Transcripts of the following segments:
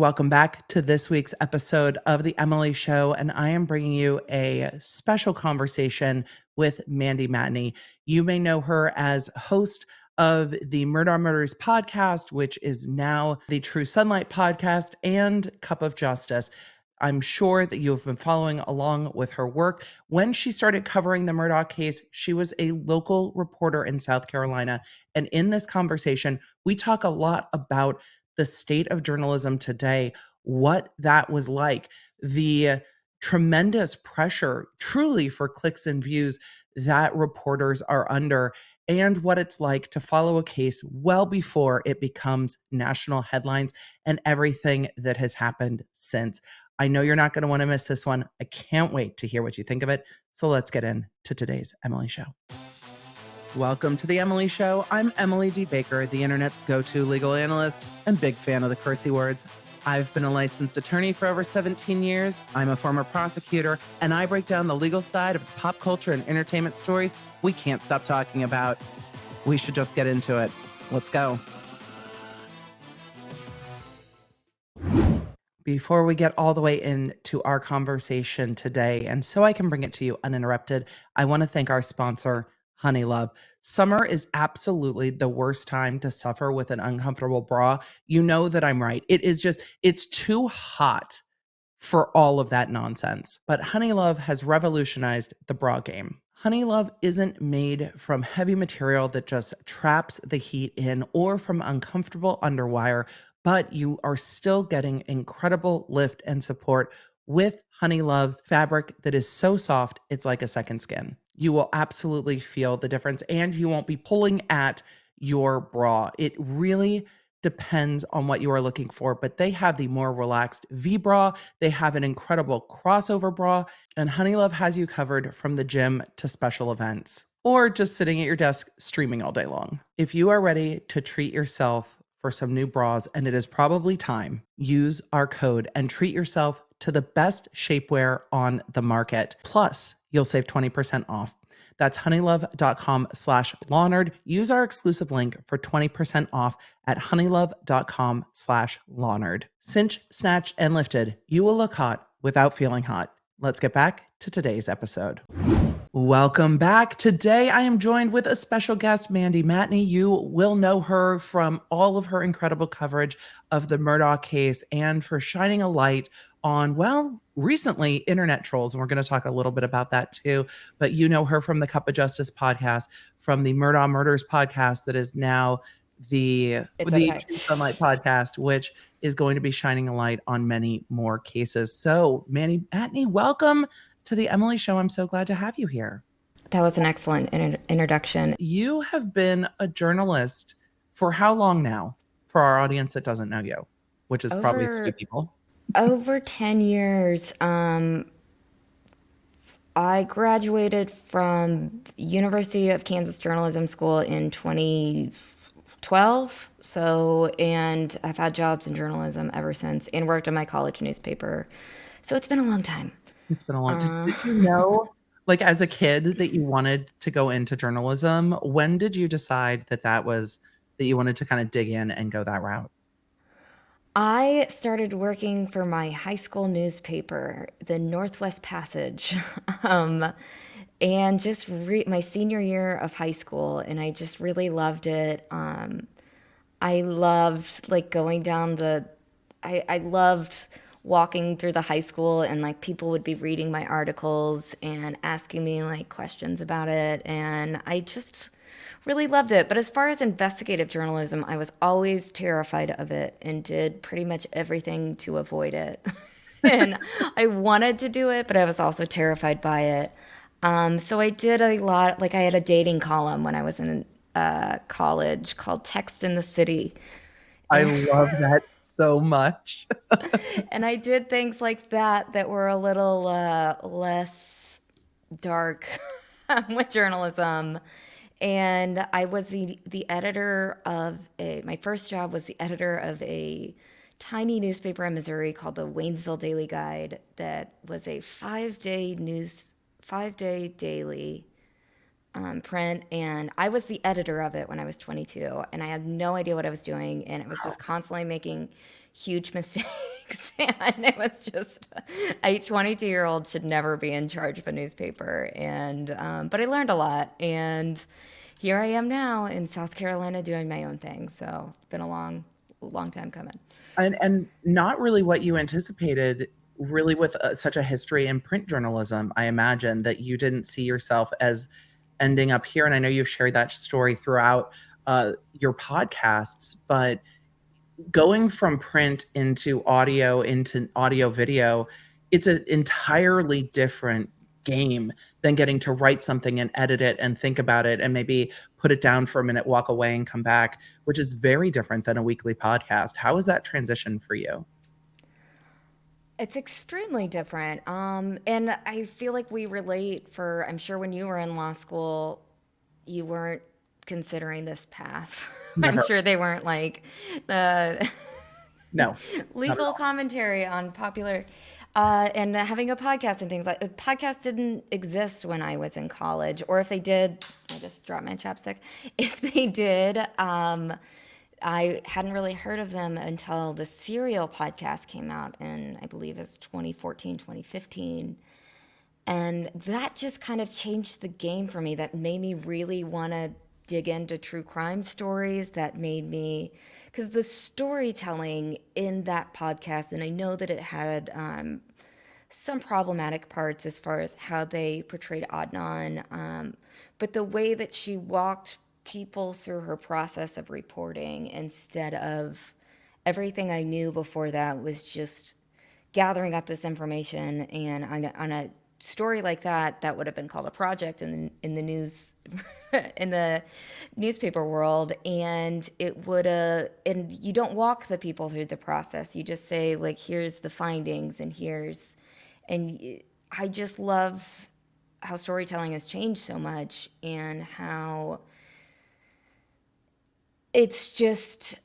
Welcome back to this week's episode of The Emily Show. And I am bringing you a special conversation with Mandy Matney. You may know her as host of the Murdaugh Murders podcast, which is now the True Sunlight podcast, and Cup of Justice. I'm sure that you've been following along with her work. When she started covering the Murdaugh case, she was a local reporter in South Carolina. And in this conversation, we talk a lot about the state of journalism today, what that was like, the tremendous pressure truly for clicks and views that reporters are under, and what it's like to follow a case well before it becomes national headlines and everything that has happened since. I know you're not going to want to miss this one. I can't wait to hear what you think of it. So let's get into today's Emily Show. Welcome to The Emily Show. I'm Emily D. Baker, the internet's go-to legal analyst and big fan of the cursey words. I've been a licensed attorney for over 17 years. I'm a former prosecutor, and I break down the legal side of pop culture and entertainment stories we can't stop talking about. We should just get into it. Let's go. Before we get all the way into our conversation today, and so I can bring it to you uninterrupted, I want to thank our sponsor, Honeylove. Summer is absolutely the worst time to suffer with an uncomfortable bra. You know that I'm right. It's too hot for all of that nonsense. But Honeylove has revolutionized the bra game. Honeylove isn't made from heavy material that just traps the heat in or from uncomfortable underwire, but you are still getting incredible lift and support with Honeylove's fabric that is so soft, it's like a second skin. You will absolutely feel the difference, and you won't be pulling at your bra. It really depends on what you are looking for, but they have the more relaxed V-bra. They have an incredible crossover bra, and Honeylove has you covered from the gym to special events, or just sitting at your desk streaming all day long. If you are ready to treat yourself for some new bras, and it is probably time, use our code and treat yourself to the best shapewear on the market. Plus, you'll save 20% off. That's honeylove.com/Lawnerd. Use our exclusive link for 20% off at honeylove.com/Lawnerd. Cinch, snatched, and lifted. You will look hot without feeling hot. Let's get back to today's episode. Welcome back. Today, I am joined with a special guest, Mandy Matney. You will know her from all of her incredible coverage of the Murdaugh case and for shining a light on, well, recently, internet trolls. And we're going to talk a little bit about that too. But you know her from the Cup of Justice podcast, from the Murdaugh Murders podcast that is now the True Sunlight podcast, which is going to be shining a light on many more cases. So, Mandy Matney, welcome to the Emily Show. I'm so glad to have you here. That was an excellent introduction. You have been a journalist for how long now? For our audience that doesn't know you, which is probably 3 people. Over 10 years. I graduated from University of Kansas Journalism School in 2012. And I've had jobs in journalism ever since and worked on my college newspaper. So it's been a long time. It's been a long time. Did you know, like as a kid, that you wanted to go into journalism? When did you decide that you wanted to kind of dig in and go that route? I started working for my high school newspaper, the Northwest Passage, and just my senior year of high school, and I just really loved it. I loved like going down I loved walking through the high school, and like people would be reading my articles and asking me like questions about it, and I just really loved it. But as far as investigative journalism, I was always terrified of it and did pretty much everything to avoid it. And I wanted to do it, but I was also terrified by it. So I did a lot, like I had a dating column when I was in college called Text in the City. I love that so much. And I did things like that were a little less dark with journalism. And I was the editor of my first job was the editor of a tiny newspaper in Missouri called the Waynesville Daily Guide that was a 5-day daily print. And I was the editor of it when I was 22, and I had no idea what I was doing. And it was just constantly making huge mistakes. And it was just a 22-year-old should never be in charge of a newspaper. And but I learned a lot, and here I am now in South Carolina doing my own thing. So it's been a long time coming. And not really what you anticipated, really, with such a history in print journalism. I imagine that you didn't see yourself as ending up here, and I know you've shared that story throughout your podcasts, but going from print into audio video, it's an entirely different game than getting to write something and edit it and think about it and maybe put it down for a minute, walk away and come back, which is very different than a weekly podcast. How is that transition for you? It's extremely different. And I feel like we relate for, I'm sure when you were in law school, you weren't considering this path. I'm Never. sure they weren't like the No. legal commentary on popular and having a podcast and things like podcasts didn't exist when I was in college, or if they did, I just dropped my chapstick. If they did, I hadn't really heard of them until the Serial podcast came out in, I believe it's 2014, 2015. And that just kind of changed the game for me. That made me really want to dig into true crime stories. That made me, because the storytelling in that podcast, and I know that it had some problematic parts as far as how they portrayed Adnan, but the way that she walked people through her process of reporting instead of everything I knew before that was just gathering up this information, and on a story like that, that would have been called a project in the news, in the newspaper world, and it would and you don't walk the people through the process. You just say like, here's the findings, and I just love how storytelling has changed so much, and how it's just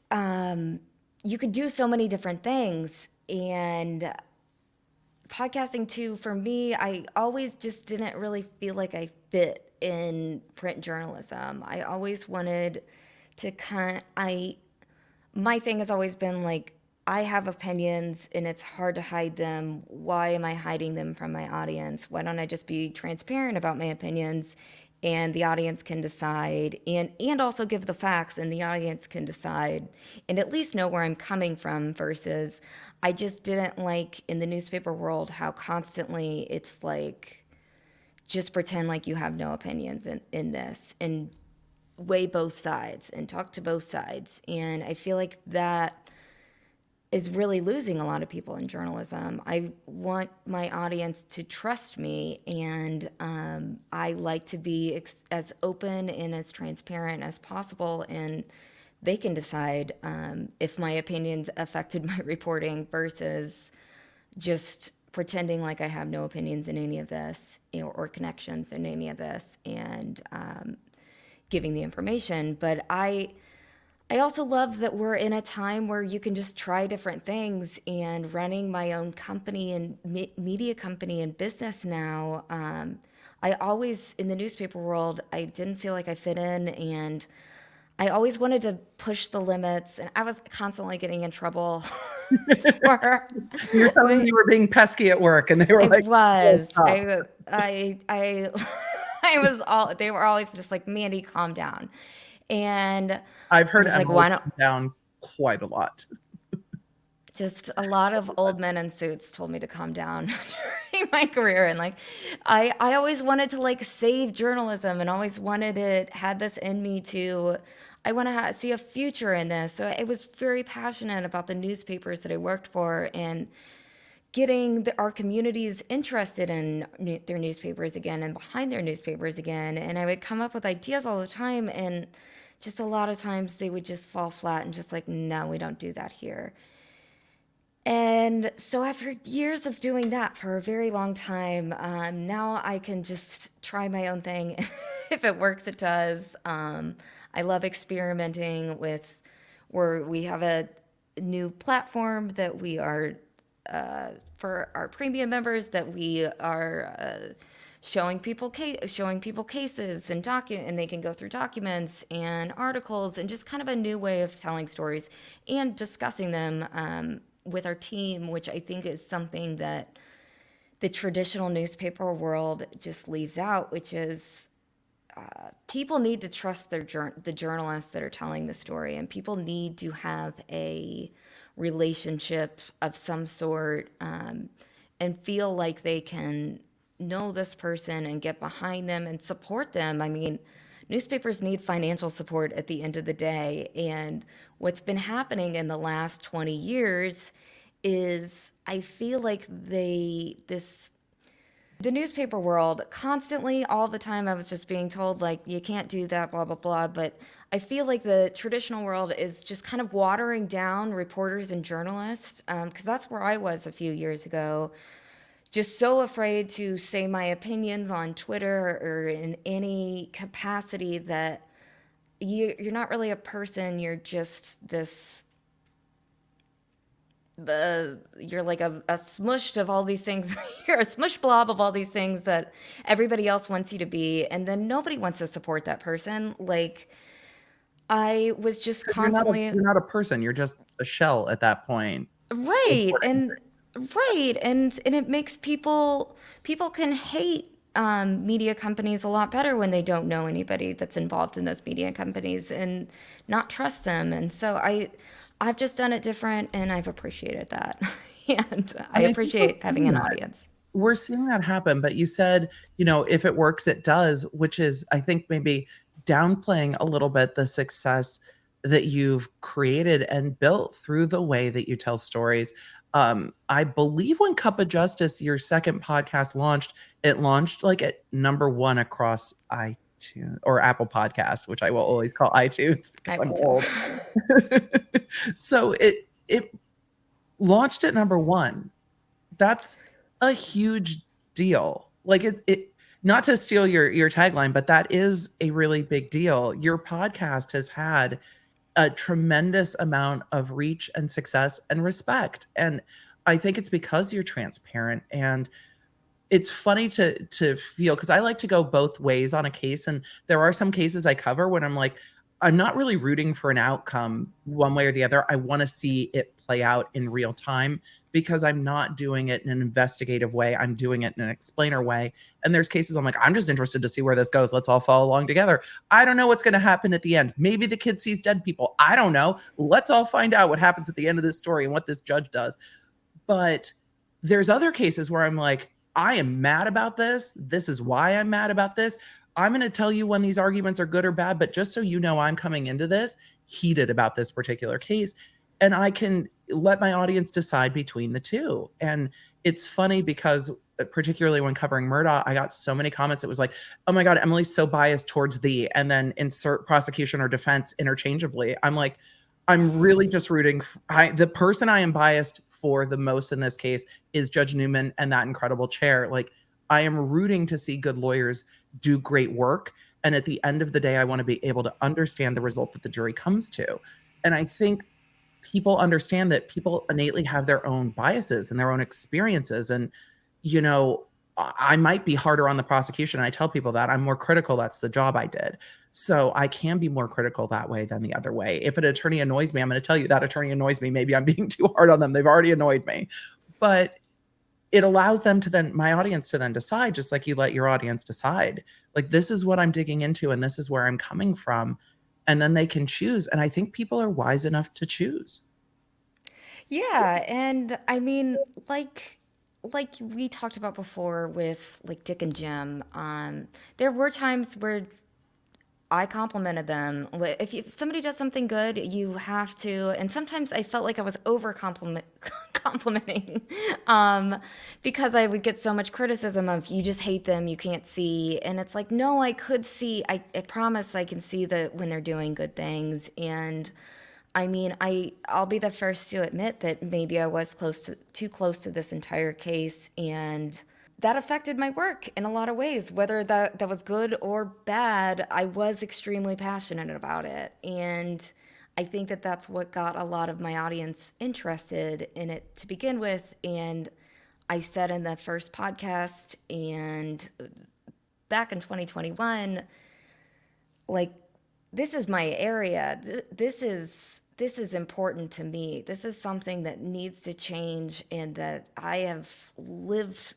you could do so many different things. And podcasting too, for me, I always just didn't really feel like I fit in print journalism. I always wanted to my thing has always been like, I have opinions and it's hard to hide them. Why am I hiding them from my audience? Why don't I just be transparent about my opinions, and the audience can decide, and also give the facts, and the audience can decide and at least know where I'm coming from, versus I just didn't like in the newspaper world how constantly it's like, just pretend like you have no opinions in this, and weigh both sides and talk to both sides. And I feel like that is really losing a lot of people in journalism. I want my audience to trust me, and I like to be as open and as transparent as possible, and they can decide if my opinions affected my reporting, versus just pretending like I have no opinions in any of this, or connections in any of this, and giving the information. But I also love that we're in a time where you can just try different things, and running my own company and media company and business now. I always, in the newspaper world, I didn't feel like I fit in, and I always wanted to push the limits, and I was constantly getting in trouble for You're telling me you were being pesky at work, and they were I like, "Oh, was. stop." I I was all, they were always just like, Mandy, calm down. And I've I heard was like, Emily why don't, come down quite a lot. just a lot of old men in suits told me to calm down during my career. And like, I always wanted to like save journalism, and always wanted it, had this in me to, I want to see a future in this. So I was very passionate about the newspapers that I worked for, and getting our communities interested in their newspapers again, and behind their newspapers again. And I would come up with ideas all the time, and just a lot of times they would just fall flat, and just like, no, we don't do that here. And so after years of doing that for a very long time, now I can just try my own thing. If it works, it does. I love experimenting with, where we have a new platform that we are, for our premium members, that we are showing people cases and and they can go through documents and articles, and just kind of a new way of telling stories and discussing them with our team, which I think is something that the traditional newspaper world just leaves out, which is people need to trust the journalists that are telling the story, and people need to have a relationship of some sort, and feel like they can know this person and get behind them and support them. I mean, newspapers need financial support at the end of the day, and what's been happening in the last 20 years is I feel like the newspaper world constantly, all the time, I was just being told, like, you can't do that, blah, blah, blah. But I feel like the traditional world is just kind of watering down reporters and journalists, because that's where I was a few years ago. Just so afraid to say my opinions on Twitter or in any capacity that you're not really a person, you're just this you're like a smushed of all these things. You're a smush blob of all these things that everybody else wants you to be, and then nobody wants to support that person. Like, I was just constantly You're not a person. You're just a shell at that point. right, Important. and and it makes people can hate media companies a lot better when they don't know anybody that's involved in those media companies and not trust them. And so I've just done it different, and I've appreciated that. And I And I think we're appreciate having seeing an that. audience. We're seeing that happen. But you said, if it works, it does, which is, I think, maybe downplaying a little bit the success that you've created and built through the way that you tell stories. I believe when Cup of Justice, your second podcast launched, it launched like at #1 across iTunes or Apple Podcast, which I will always call iTunes because I I'm will too. old. So it launched at #1. That's a huge deal. Like it not to steal your tagline, but that is a really big deal. Your podcast has had a tremendous amount of reach and success and respect. And I think it's because you're transparent. And it's funny to feel, because I like to go both ways on a case, and there are some cases I cover when I'm like, I'm not really rooting for an outcome one way or the other. I want to see it play out in real time because I'm not doing it in an investigative way. I'm doing it in an explainer way. And there's cases I'm like, I'm just interested to see where this goes. Let's all follow along together. I don't know what's going to happen at the end. Maybe the kid sees dead people. I don't know. Let's all find out what happens at the end of this story and what this judge does. But there's other cases where I'm like, I am mad about this. This is why I'm mad about this. I'm going to tell you when these arguments are good or bad, but just so you know, I'm coming into this heated about this particular case, and I can let my audience decide between the two. And it's funny because particularly when covering Murdaugh, I got so many comments. It was like, oh my God, Emily's so biased towards thee, and then insert prosecution or defense interchangeably. I'm like, I'm really just rooting. The person I am biased for the most in this case is Judge Newman and that incredible chair. Like, I am rooting to see good lawyers do great work. And at the end of the day, I want to be able to understand the result that the jury comes to. And I think people understand that people innately have their own biases and their own experiences. And, I might be harder on the prosecution. I tell people that I'm more critical. That's the job I did. So I can be more critical that way than the other way. If an attorney annoys me, I'm going to tell you that attorney annoys me. Maybe I'm being too hard on them. They've already annoyed me. But it allows them to then, my audience to then decide, just like you let your audience decide, like, this is what I'm digging into and this is where I'm coming from. And then they can choose. And I think people are wise enough to choose. Yeah, and I mean, like we talked about before with like Dick and Jim, there were times where I complimented them. If somebody does something good, you have to. And sometimes I felt like I was over complimenting, because I would get so much criticism of you just hate them, you can't see. And it's like, no, I could see. I promise I can see that when they're doing good things. And I mean, I'll be the first to admit that maybe I was too close to this entire case, and that affected my work in a lot of ways. Whether that was good or bad, I was extremely passionate about it. And I think that that's what got a lot of my audience interested in it to begin with. And I said in the first podcast and back in 2021, like, this is my area. this is important to me. This is something that needs to change, and that I have lived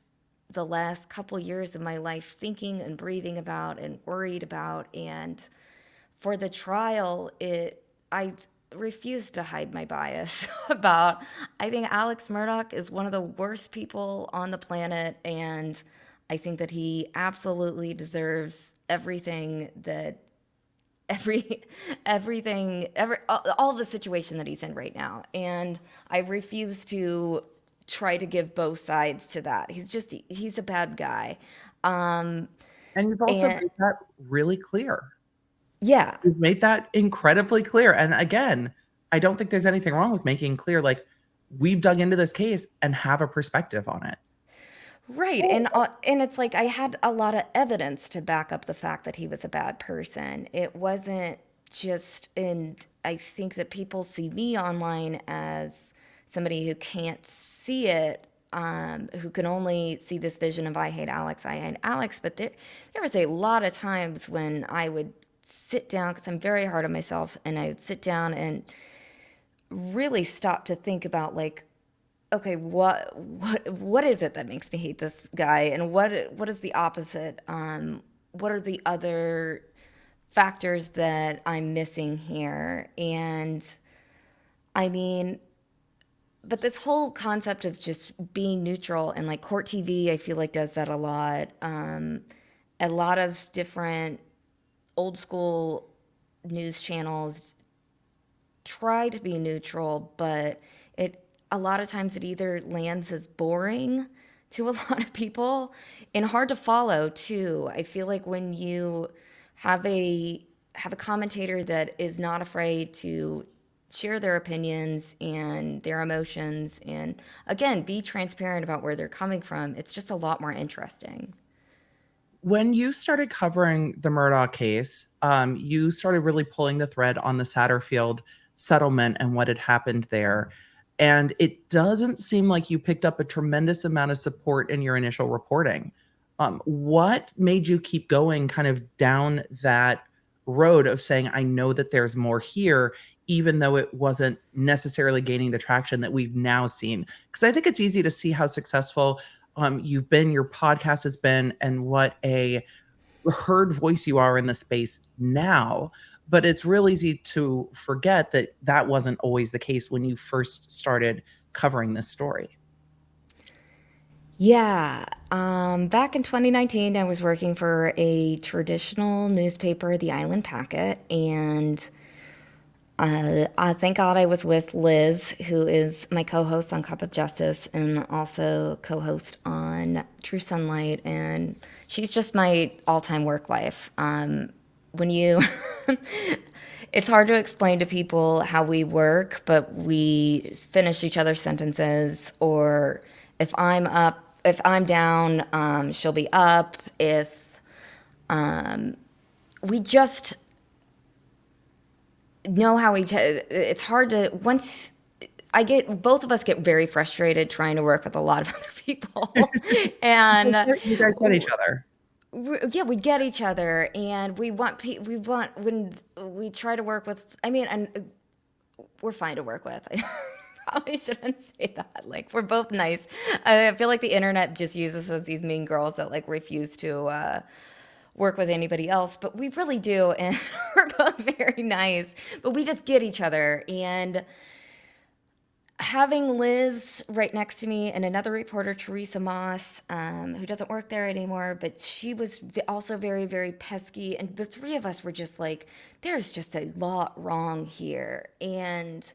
the last couple years of my life thinking and breathing about and worried about. And for the trial, I refuse to hide my bias about, I think Alex Murdaugh is one of the worst people on the planet, and I think that he absolutely deserves everything that all the situation that he's in right now. And I refuse to try to give both sides to that. He's a bad guy. And you've also And made that really clear. yeah, You've made that incredibly clear. And again, I don't think there's anything wrong with making clear, like, we've dug into this case and have a perspective on it. right. And it's like I had a lot of evidence to back up the fact that he was a bad person. It wasn't just, and I think that people see me online as somebody who can't see it, who can only see this vision of I hate Alex. But there was a lot of times when I would sit down, because I'm very hard on myself, and I would sit down and really stop to think about, like, okay, what is it that makes me hate this guy, and what is the opposite? What are the other factors that I'm missing here? And I mean, but this whole concept of just being neutral, and like court TV, I feel like does that a lot. A lot of different old school news channels try to be neutral, but a lot of times it either lands as boring to a lot of people and hard to follow too. I feel like when you have a commentator that is not afraid to share their opinions and their emotions, and again, be transparent about where they're coming from, it's just a lot more interesting. When you started covering the Murdaugh case, you started really pulling the thread on the Satterfield settlement and what had happened there. And it doesn't seem like you picked up a tremendous amount of support in your initial reporting. What made you keep going kind of down that road of saying, I know that there's more here, even though it wasn't necessarily gaining the traction that we've now seen? Because I think it's easy to see how successful you've been, your podcast has been, and what a heard voice you are in the space now. But it's real easy to forget that that wasn't always the case when you first started covering this story. Yeah. Back in 2019, I was working for a traditional newspaper, the Island Packet, and I thank God I was with Liz, who is my co-host on Cup of Justice and also co-host on True Sunlight, and she's just my all-time work wife. When you, it's hard to explain to people how we work, but we finish each other's sentences, or if I'm down, she'll be up. If we just know how it's hard to, once both of us get very frustrated trying to work with a lot of other people. And You guys get each other. yeah, we get each other, and we want when we try to work with, I mean, and we're fine to work with. I probably shouldn't say that. Like, we're both nice. I feel like the internet just uses us as these mean girls that like refuse to work with anybody else, but we really do, and we're both very nice, but we just get each other. And having Liz right next to me and another reporter, Teresa Moss, who doesn't work there anymore, but she was also very, very pesky, and the three of us were just like, there's just a lot wrong here. And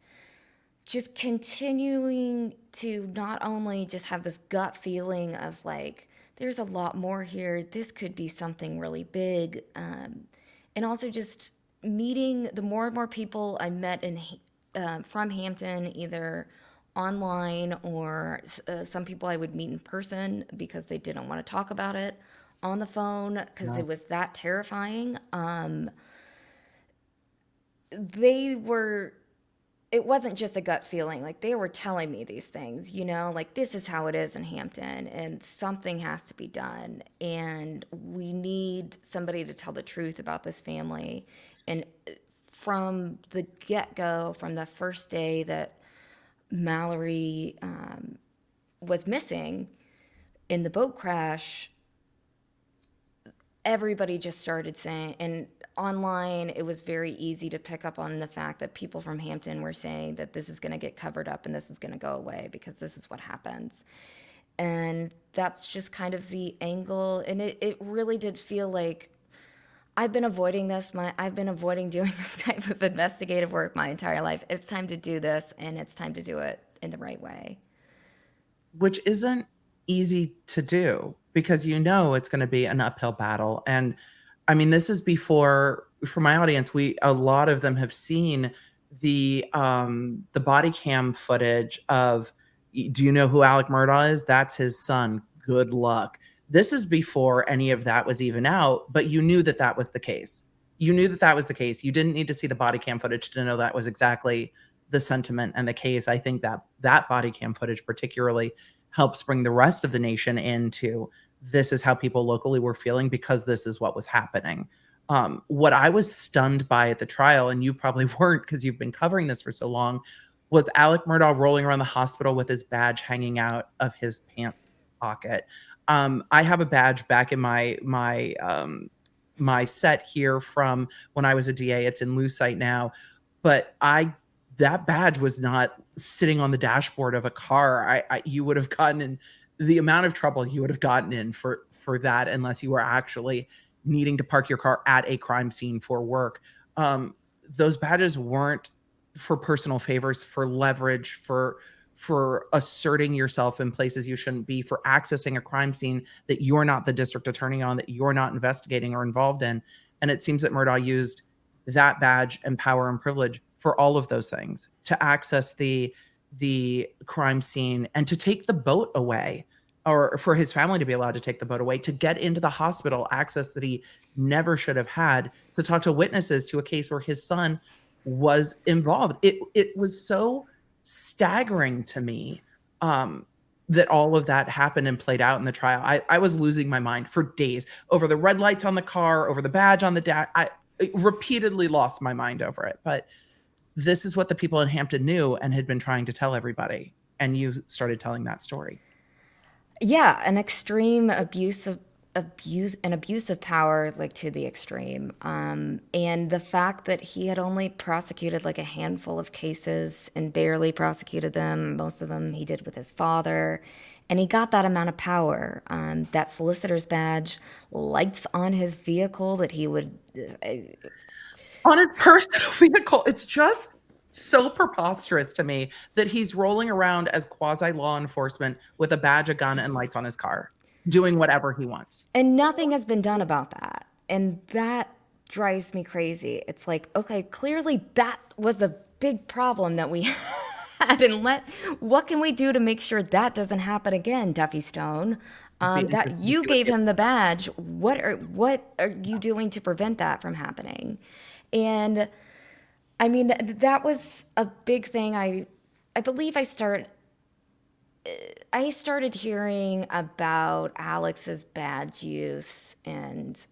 just continuing to not only just have this gut feeling of like, there's a lot more here, this could be something really big. And also just meeting the more and more people I met from Hampton, either online or some people I would meet in person because they didn't want to talk about it on the phone because it was that terrifying. It wasn't just a gut feeling. Like, they were telling me these things, like, this is how it is in Hampton and something has to be done. And we need somebody to tell the truth about this family. And from the get-go, from the first day that Mallory was missing in the boat crash, everybody just started saying, and online it was very easy to pick up on the fact that people from Hampton were saying that this is going to get covered up and this is going to go away because this is what happens. And that's just kind of the angle. And it really did feel like I've been avoiding this. I've been avoiding doing this type of investigative work my entire life. It's time to do this, and it's time to do it in the right way. Which isn't easy to do because you know it's going to be an uphill battle. And I mean, this is before, for my audience, a lot of them have seen the body cam footage of, do you know who Alec Murdaugh is? That's his son. Good luck. This is before any of that was even out, but you knew that that was the case. You knew that that was the case. You didn't need to see the body cam footage to know that was exactly the sentiment and the case. I think that that body cam footage particularly helps bring the rest of the nation into, this is how people locally were feeling because this is what was happening. What I was stunned by at the trial, and you probably weren't because you've been covering this for so long, was Alec Murdaugh rolling around the hospital with his badge hanging out of his pants pocket. I have a badge back in my set here from when I was a DA. It's in Lucite now, but that badge was not sitting on the dashboard of a car. You would have gotten in the amount of trouble you would have gotten in for that unless you were actually needing to park your car at a crime scene for work. Those badges weren't for personal favors, for leverage, for asserting yourself in places you shouldn't be, for accessing a crime scene that you're not the district attorney on, that you're not investigating or involved in. And it seems that Murdaugh used that badge and power and privilege for all of those things, to access the crime scene and to take the boat away, or for his family to be allowed to take the boat away, to get into the hospital, access that he never should have had, to talk to witnesses to a case where his son was involved. It was so staggering to me that all of that happened and played out in the trial. I was losing my mind for days over the red lights on the car, over the badge on the dash. I repeatedly lost my mind over it. But this is what the people in Hampton knew and had been trying to tell everybody. And you started telling that story. Yeah, an extreme abuse of power, like to the extreme. And the fact that he had only prosecuted like a handful of cases and barely prosecuted them. Most of them he did with his father. And he got that amount of power. That solicitor's badge, lights on his vehicle that he would... on his personal vehicle. It's just so preposterous to me that he's rolling around as quasi law enforcement with a badge, a gun, and lights on his car, doing whatever he wants. And nothing has been done about that. And that drives me crazy. It's like, okay, clearly that was a big problem that we had. And what can we do to make sure that doesn't happen again, Duffy Stone? That you gave him the badge. What are you doing to prevent that from happening? And I mean, that was a big thing. I believe I started hearing about Alex's badge use and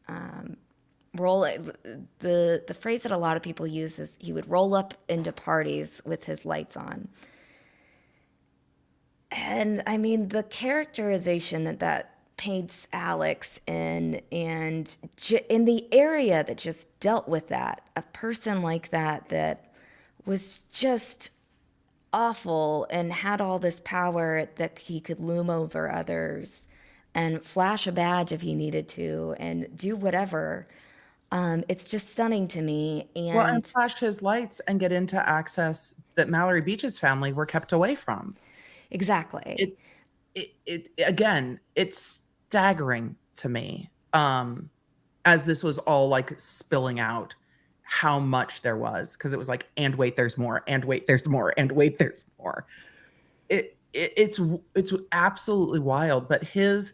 the phrase that a lot of people use is he would roll up into parties with his lights on. And I mean, the characterization that paints Alex in, and in the area that just dealt with that, a person like that was just awful and had all this power that he could loom over others and flash a badge if he needed to and do whatever. It's just stunning to me. And flash his lights and get into access that Mallory Beach's family were kept away from. Exactly. Again, it's staggering to me, as this was all like spilling out how much there was, because it was like, and wait, there's more, and wait, there's more, and wait, there's more. It's absolutely wild. But his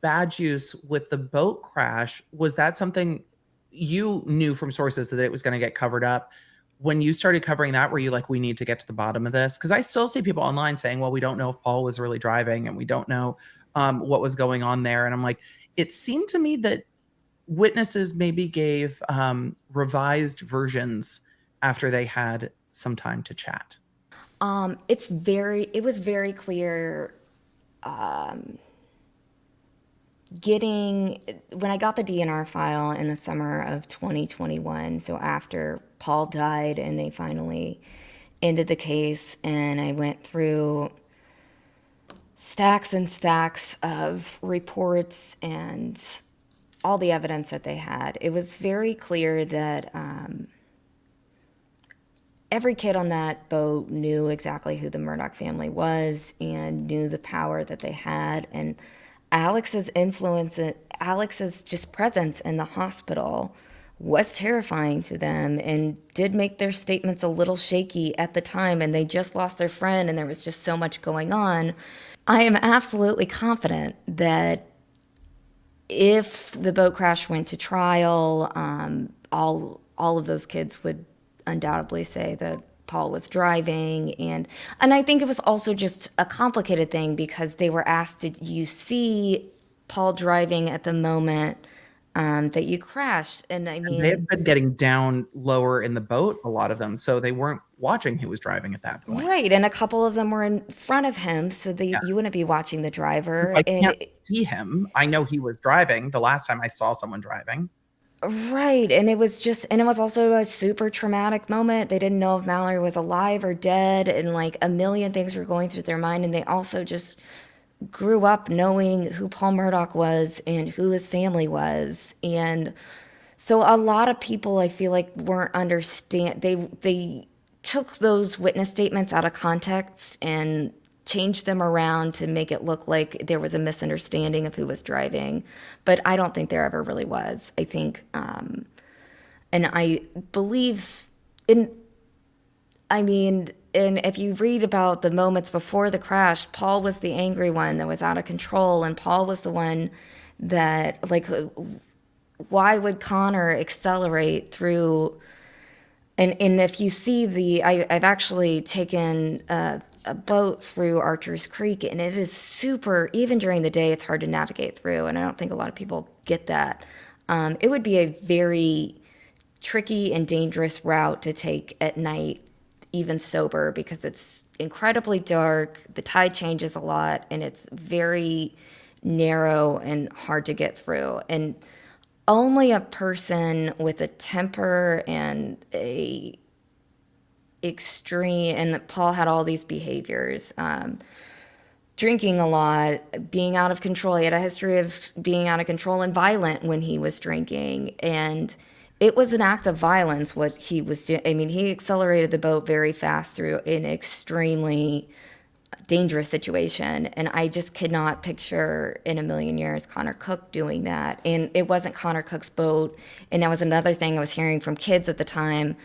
badge use with the boat crash, was that something you knew from sources that it was going to get covered up? When you started covering that, were you like, we need to get to the bottom of this? Because I still see people online saying, well, we don't know if Paul was really driving and we don't know what was going on there. And I'm like, it seemed to me that witnesses maybe gave revised versions after they had some time to chat. It was very clear when I got the DNR file in the summer of 2021, so after Paul died and they finally ended the case, and I went through stacks and stacks of reports and all the evidence that they had, it was very clear that every kid on that boat knew exactly who the Murdaugh family was and knew the power that they had. And Alex's influence, Alex's just presence in the hospital was terrifying to them and did make their statements a little shaky at the time. And they just lost their friend and there was just so much going on. I am absolutely confident that if the boat crash went to trial, all of those kids would undoubtedly say that Paul was driving, and I think it was also just a complicated thing because they were asked, "Did you see Paul driving at the moment that you crashed?" And I And they mean, had been getting down lower in the boat, a lot of them, so they weren't watching who was driving at that point. right, and a couple of them were in front of him, so Yeah. you wouldn't be watching the driver, I and can't see him. I know he was driving the last time I saw someone driving. right, and it was also a super traumatic moment. They didn't know if Mallory was alive or dead, and like a million things were going through their mind, and they also just grew up knowing who Paul Murdaugh was and who his family was. And so a lot of people I feel like weren't understand they took those witness statements out of context and changed them around to make it look like there was a misunderstanding of who was driving. But I don't think there ever really was. I think and I believe in I mean, and if you read about the moments before the crash, Paul was the angry one that was out of control, and Paul was the one that, like, why would Connor accelerate through? And if you see I've actually taken a boat through Archer's Creek, and it is super, even during the day, it's hard to navigate through, and I don't think a lot of people get that. It would be a very tricky and dangerous route to take at night, even sober, because it's incredibly dark, the tide changes a lot, and it's very narrow and hard to get through. And only a person with a temper and a extreme, and Paul had all these behaviors, drinking a lot, being out of control. He had a history of being out of control and violent when he was drinking. And it was an act of violence what he was doing. I mean, he accelerated the boat very fast through an extremely dangerous situation. And I just could not picture in a million years Connor Cook doing that. And it wasn't Connor Cook's boat. And that was another thing I was hearing from kids at the time.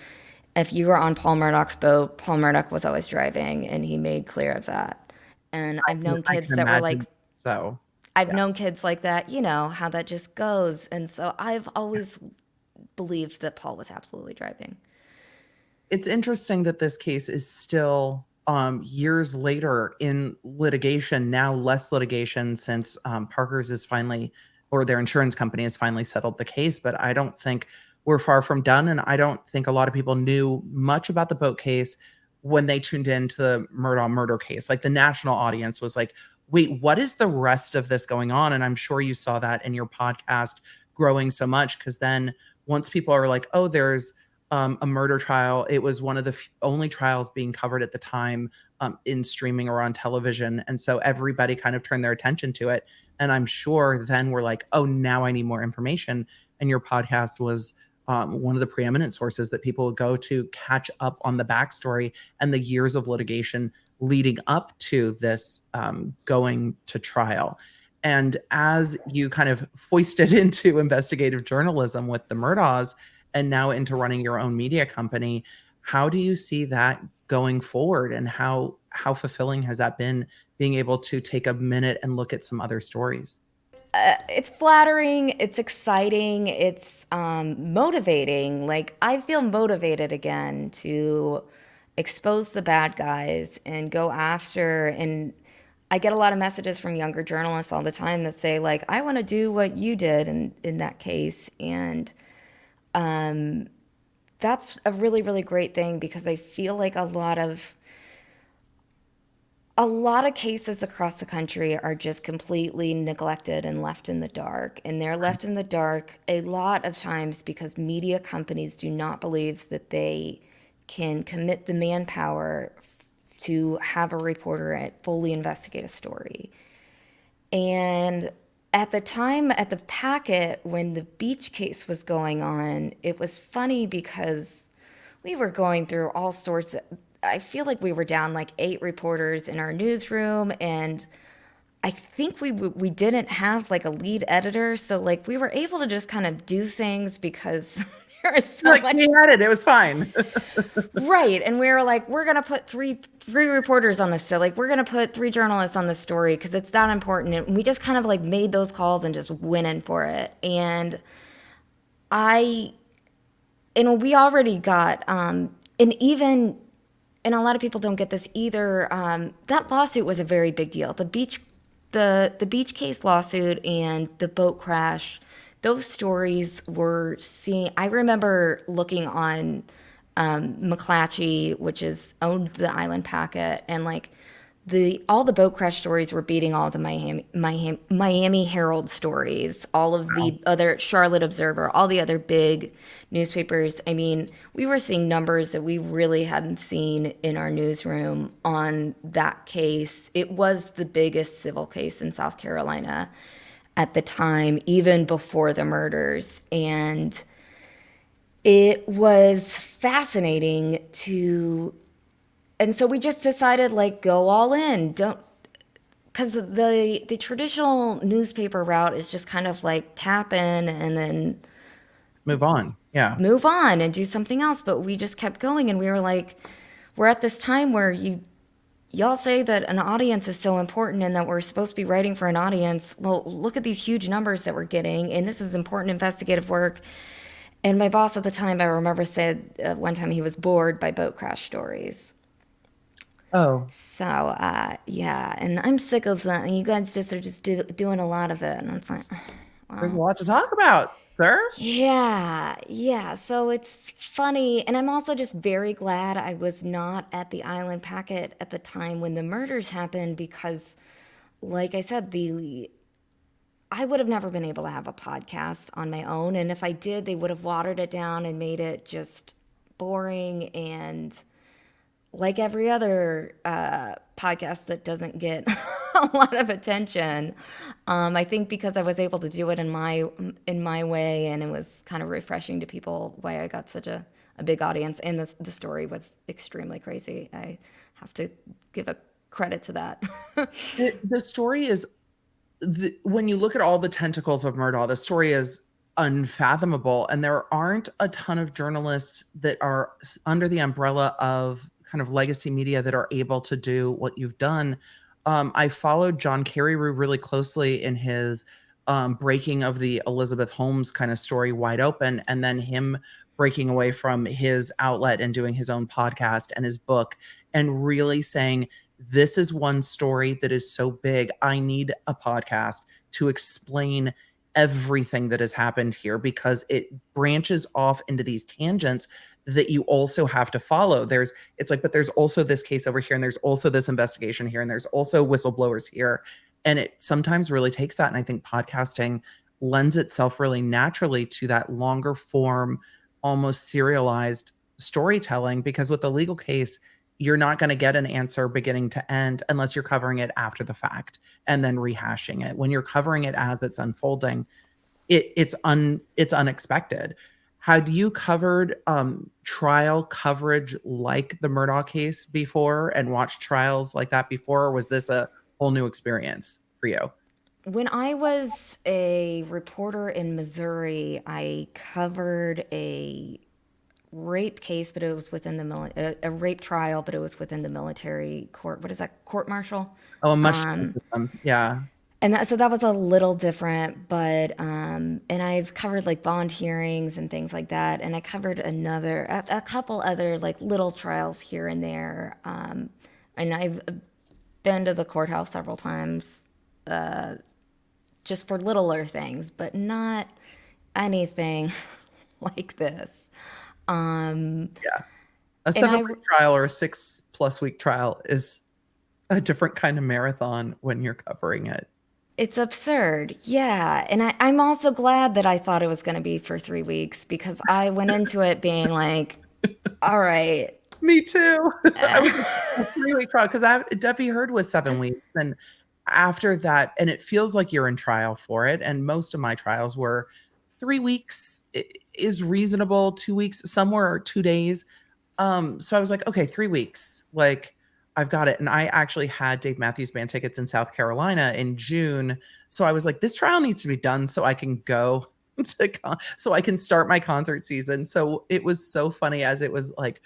If you were on Paul Murdaugh's boat, Paul Murdaugh was always driving, and he made clear of that. And I can imagine. So, I've yeah. known kids like that, you know, how that just goes. And so I've always believed that Paul was absolutely driving. It's interesting that this case is still years later in litigation, now less litigation since Parker's is finally, or their insurance company has finally settled the case. But I don't think we're far from done. And I don't think a lot of people knew much about the boat case when they tuned into the Murdaugh murder case. Like the national audience was like, wait, what is the rest of this going on? And I'm sure you saw that in your podcast growing so much, because then once people are like, oh, there's a murder trial. It was one of the only trials being covered at the time in streaming or on television. And so everybody kind of turned their attention to it. And I'm sure then we're like, oh, now I need more information. And your podcast was one of the preeminent sources that people would go to catch up on the backstory and the years of litigation leading up to this going to trial. And as you kind of foisted into investigative journalism with the Murdaughs, and now into running your own media company, how do you see that going forward, and how fulfilling has that been, being able to take a minute and look at some other stories? It's flattering, it's exciting, it's motivating. Like, I feel motivated again to expose the bad guys and go after. And I get a lot of messages from younger journalists all the time that say like, I want to do what you did in that case. And that's a really, really great thing because I feel like a lot of cases across the country are just completely neglected and left in the dark. And they're left in the dark a lot of times because media companies do not believe that they can commit the manpower to have a reporter fully investigate a story. And at the time, at the packet, when the beach case was going on, it was funny because we were going through all sorts of. I feel like we were down like 8 reporters in our newsroom, and I think we didn't have like a lead editor, so like we were able to just kind of do things because there is so Like much. we had it was fine. Right. And we were like, we're gonna put three reporters on this story. Like we're gonna put 3 journalists on this story because it's that important. And we just kind of like made those calls and just went in for it. I and we already got and even and a lot of people don't get this either. That lawsuit was a very big deal. The beach case lawsuit and the boat crash, those stories were seen. I remember looking on McClatchy, which is owned the Island Packet, and like all the boat crash stories were beating all the Miami Herald stories, all of the other Charlotte Observer, all the other big newspapers. I mean, we were seeing numbers that we really hadn't seen in our newsroom on that case. It was the biggest civil case in South Carolina at the time, even before the murders. And it was fascinating and so we just decided like go all in. Don't because the traditional newspaper route is just kind of like tap in and then Move on. Yeah. move on and do something else. But we just kept going, and we were like, we're at this time where y'all say that an audience is so important and that we're supposed to be writing for an audience. Well, look at these huge numbers that we're getting, and this is important investigative work. And my boss at the time, I remember, said one time he was bored by boat crash stories. Oh, So, yeah, and I'm sick of that. And you guys just are just doing a lot of it. And it's like, there's a well, lot to talk about, sir. yeah, yeah. So it's funny. And I'm also just very glad I was not at the Island Packet at the time when the murders happened because, like I said, I would have never been able to have a podcast on my own. And if I did, they would have watered it down and made it just boring and like every other podcast that doesn't get a lot of attention. I think because I was able to do it in my way, and it was kind of refreshing to people why I got such a big audience, and the story was extremely crazy. I have to give a credit to that. The story is when you look at all the tentacles of Murdaugh, the story is unfathomable, and there aren't a ton of journalists that are under the umbrella of kind of legacy media that are able to do what you've done. I followed John Carreyrou really closely in his breaking of the Elizabeth Holmes kind of story wide open, and then him breaking away from his outlet and doing his own podcast and his book, and really saying, this is one story that is so big. I need a podcast to explain everything that has happened here because it branches off into these tangents that you also have to follow. It's like, but there's also this case over here, and there's also this investigation here, and there's also whistleblowers here. And it sometimes really takes that. And I think podcasting lends itself really naturally to that longer form, almost serialized storytelling, because with the legal case, you're not going to get an answer beginning to end unless you're covering it after the fact and then rehashing it. When you're covering it as it's unfolding, it's unexpected. Had you covered trial coverage like the Murdaugh case before and watched trials like that before, or was this a whole new experience for you? When I was a reporter in Missouri, I covered a rape case, but it was within a rape trial, but it was within the military court. What is that? Court martial. Oh, a much different system. Yeah. And so that was a little different, but and I've covered like bond hearings and things like that, and I covered a couple other like little trials here and there, and I've been to the courthouse several times, just for littler things, but not anything like this. Yeah. A And 7-week trial or a 6+ week trial is a different kind of marathon when you're covering it. it's absurd. Yeah. And I'm also glad that I thought it was going to be for 3 weeks because I went into it being like, all right. Me too. I was a 3-week trial because Duffy Heard was 7 weeks. And after that, and it feels like you're in trial for it. And most of my trials were 3 weeks is reasonable, 2 weeks, somewhere or 2 days. So I was like, okay, 3 weeks. Like, I've got it. And I actually had Dave Matthews Band tickets in South Carolina in June. So I was like, this trial needs to be done so I can go so I can start my concert season. So it was so funny as it was like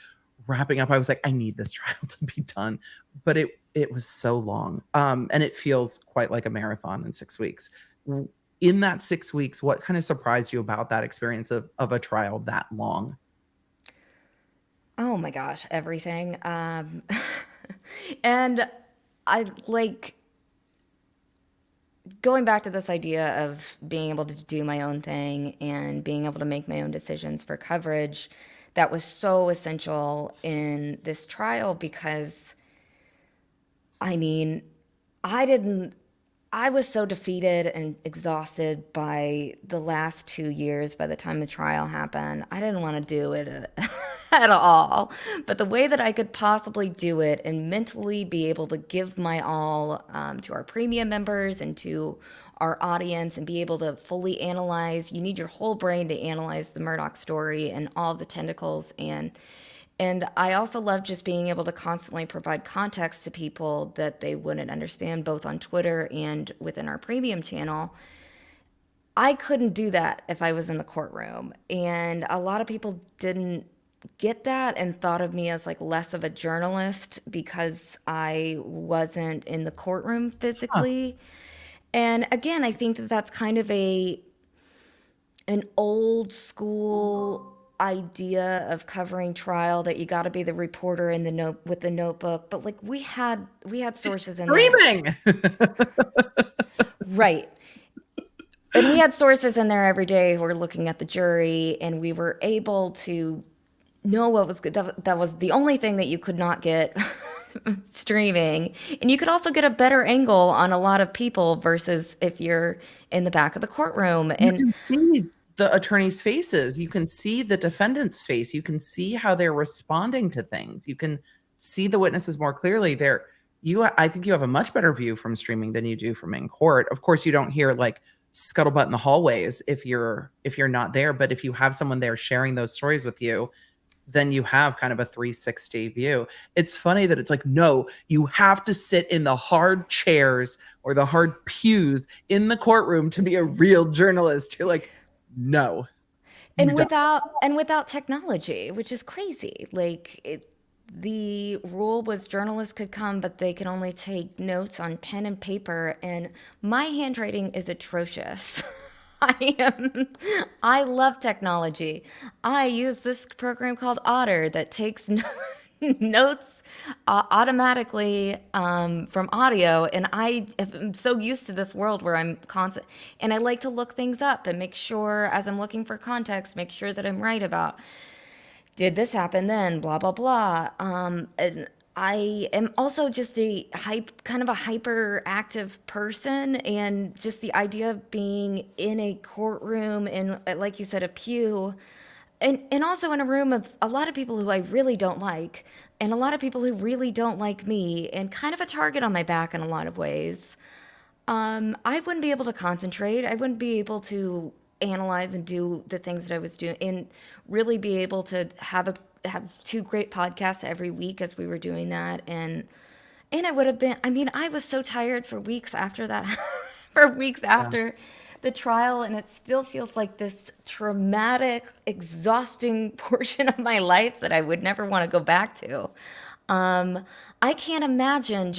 wrapping up. I was like, I need this trial to be done. But it was so long. And it feels quite like a marathon in 6 weeks. In that 6 weeks, what kind of surprised you about that experience of a trial that long? Oh my gosh, everything. And I like going back to this idea of being able to do my own thing and being able to make my own decisions for coverage. That was so essential in this trial because, I mean, I didn't, I was so defeated and exhausted by the last 2 years by the time the trial happened. I didn't want to do it at all. But the way that I could possibly do it and mentally be able to give my all to our premium members and to our audience and be able to fully analyze, you need your whole brain to analyze the Murdaugh story and all of the tentacles. And I also love just being able to constantly provide context to people that they wouldn't understand, both on Twitter and within our premium channel. I couldn't do that if I was in the courtroom. And a lot of people didn't get that and thought of me as like less of a journalist because I wasn't in the courtroom Huh. physically. And again, I think that that's kind of an old school idea of covering trial, that you got to be the reporter in the note with the notebook, but like we had It's sources in there. streaming. Right. And we had sources in there every day who were looking at the jury, and we were able to know what was good. That was the only thing that you could not get streaming. And you could also get a better angle on a lot of people versus if you're in the back of the courtroom. You And can see the attorneys' faces. You can see the defendant's face. You can see how they're responding to things. You can see the witnesses more clearly. I think you have a much better view from streaming than you do from in court. Of course, you don't hear like scuttlebutt in the hallways if you're not there, but if you have someone there sharing those stories with you, then you have kind of a 360 view. It's funny that it's like, no, you have to sit in the hard chairs or the hard pews in the courtroom to be a real journalist. You're like, no, you and don't. without technology, which is crazy. The rule was journalists could come, but they could only take notes on pen and paper. And my handwriting is atrocious. I love technology. I use this program called Otter that takes notes automatically from audio, and I am so used to this world where I'm constant, and I like to look things up and make sure, as I'm looking for context, make sure that I'm right about, did this happen then, blah blah blah. And I am also just kind of a hyperactive person, and just the idea of being in a courtroom and, like you said, a pew, and also in a room of a lot of people who I really don't like, and a lot of people who really don't like me, and kind of a target on my back in a lot of ways. I wouldn't be able to concentrate. I wouldn't be able to analyze and do the things that I was doing, and really be able to have two great podcasts every week as we were doing that. And I would have been. I mean, I was so tired for weeks after that, for weeks Yeah. after the trial, and it still feels like this traumatic, exhausting portion of my life that I would never want to go back to. Um, I can't imagine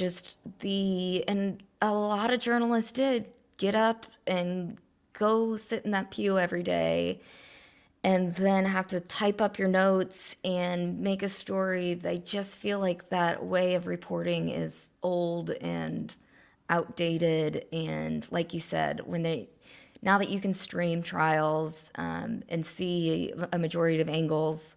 and a lot of journalists did get up and go sit in that pew every day and then have to type up your notes and make a story. I just feel like that way of reporting is old and outdated. And like you said, now that you can stream trials and see a majority of angles,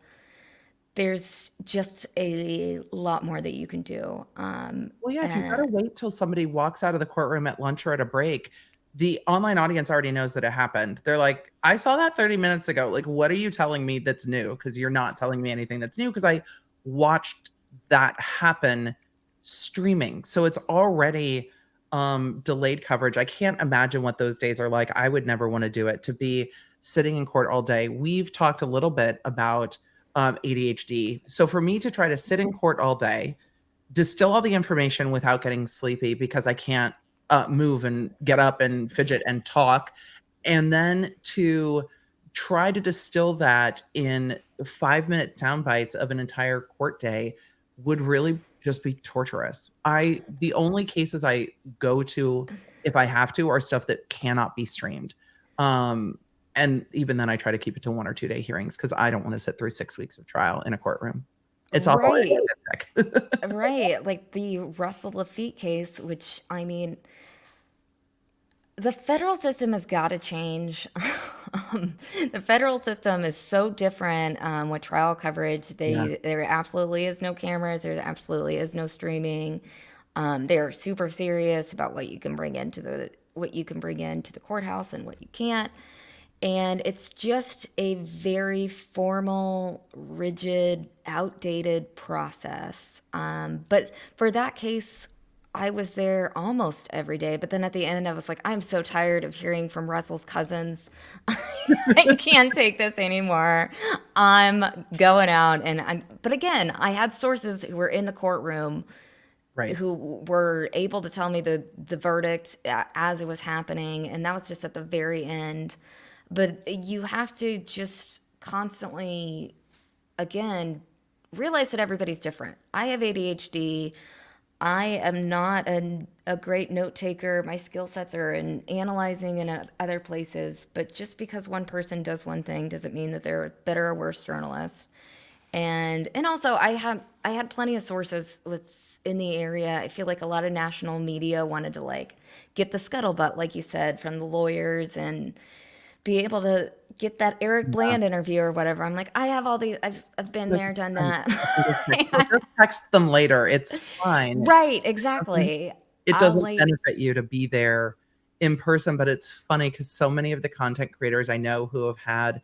there's just a lot more that you can do. Well, yeah, if you've got And to wait till somebody walks out of the courtroom at lunch or at a break, the online audience already knows that it happened. They're like, I saw that 30 minutes ago. Like, what are you telling me that's new? Because you're not telling me anything that's new because I watched that happen streaming. So it's already delayed coverage. I can't imagine what those days are like. I would never want to do it, to be sitting in court all day. We've talked a little bit about ADHD. So for me to try to sit in court all day, distill all the information without getting sleepy because I can't move and get up and fidget and talk, and then to try to distill that in 5-minute sound bites of an entire court day would really just be torturous. The only cases I go to if I have to are stuff that cannot be streamed. And even then I try to keep it to 1 or 2 day hearings because I don't want to sit through 6 weeks of trial in a courtroom. It's awful. I right, get sick. right, like the Russell Lafitte case, which I mean, the federal system has got to change. The federal system is so different with trial coverage. Yeah. There absolutely is no cameras. There absolutely is no streaming. They're super serious about what you can bring into the courthouse and what you can't. And it's just a very formal, rigid, outdated process. But for that case, I was there almost every day. But then at the end, I was like, I'm so tired of hearing from Russell's cousins. I can't take this anymore. I'm going out. But again, I had sources who were in the courtroom Right. who were able to tell me the verdict as it was happening. And that was just at the very end. But you have to just constantly, again, realize that everybody's different. I have ADHD. I am not a great note taker. My skill sets are in analyzing and at other places. But just because one person does one thing doesn't mean that they're a better or worse journalist. And also I had plenty of sources in the area. I feel like a lot of national media wanted to like get the scuttlebutt, like you said, from the lawyers and be able to get that Eric Yeah. Bland interview or whatever. I'm like, I have all these. I've been there, done that. Just text them later. It's fine. Right, Doesn't exactly. it I'll doesn't like, benefit you to be there in person, but it's funny because so many of the content creators I know who have had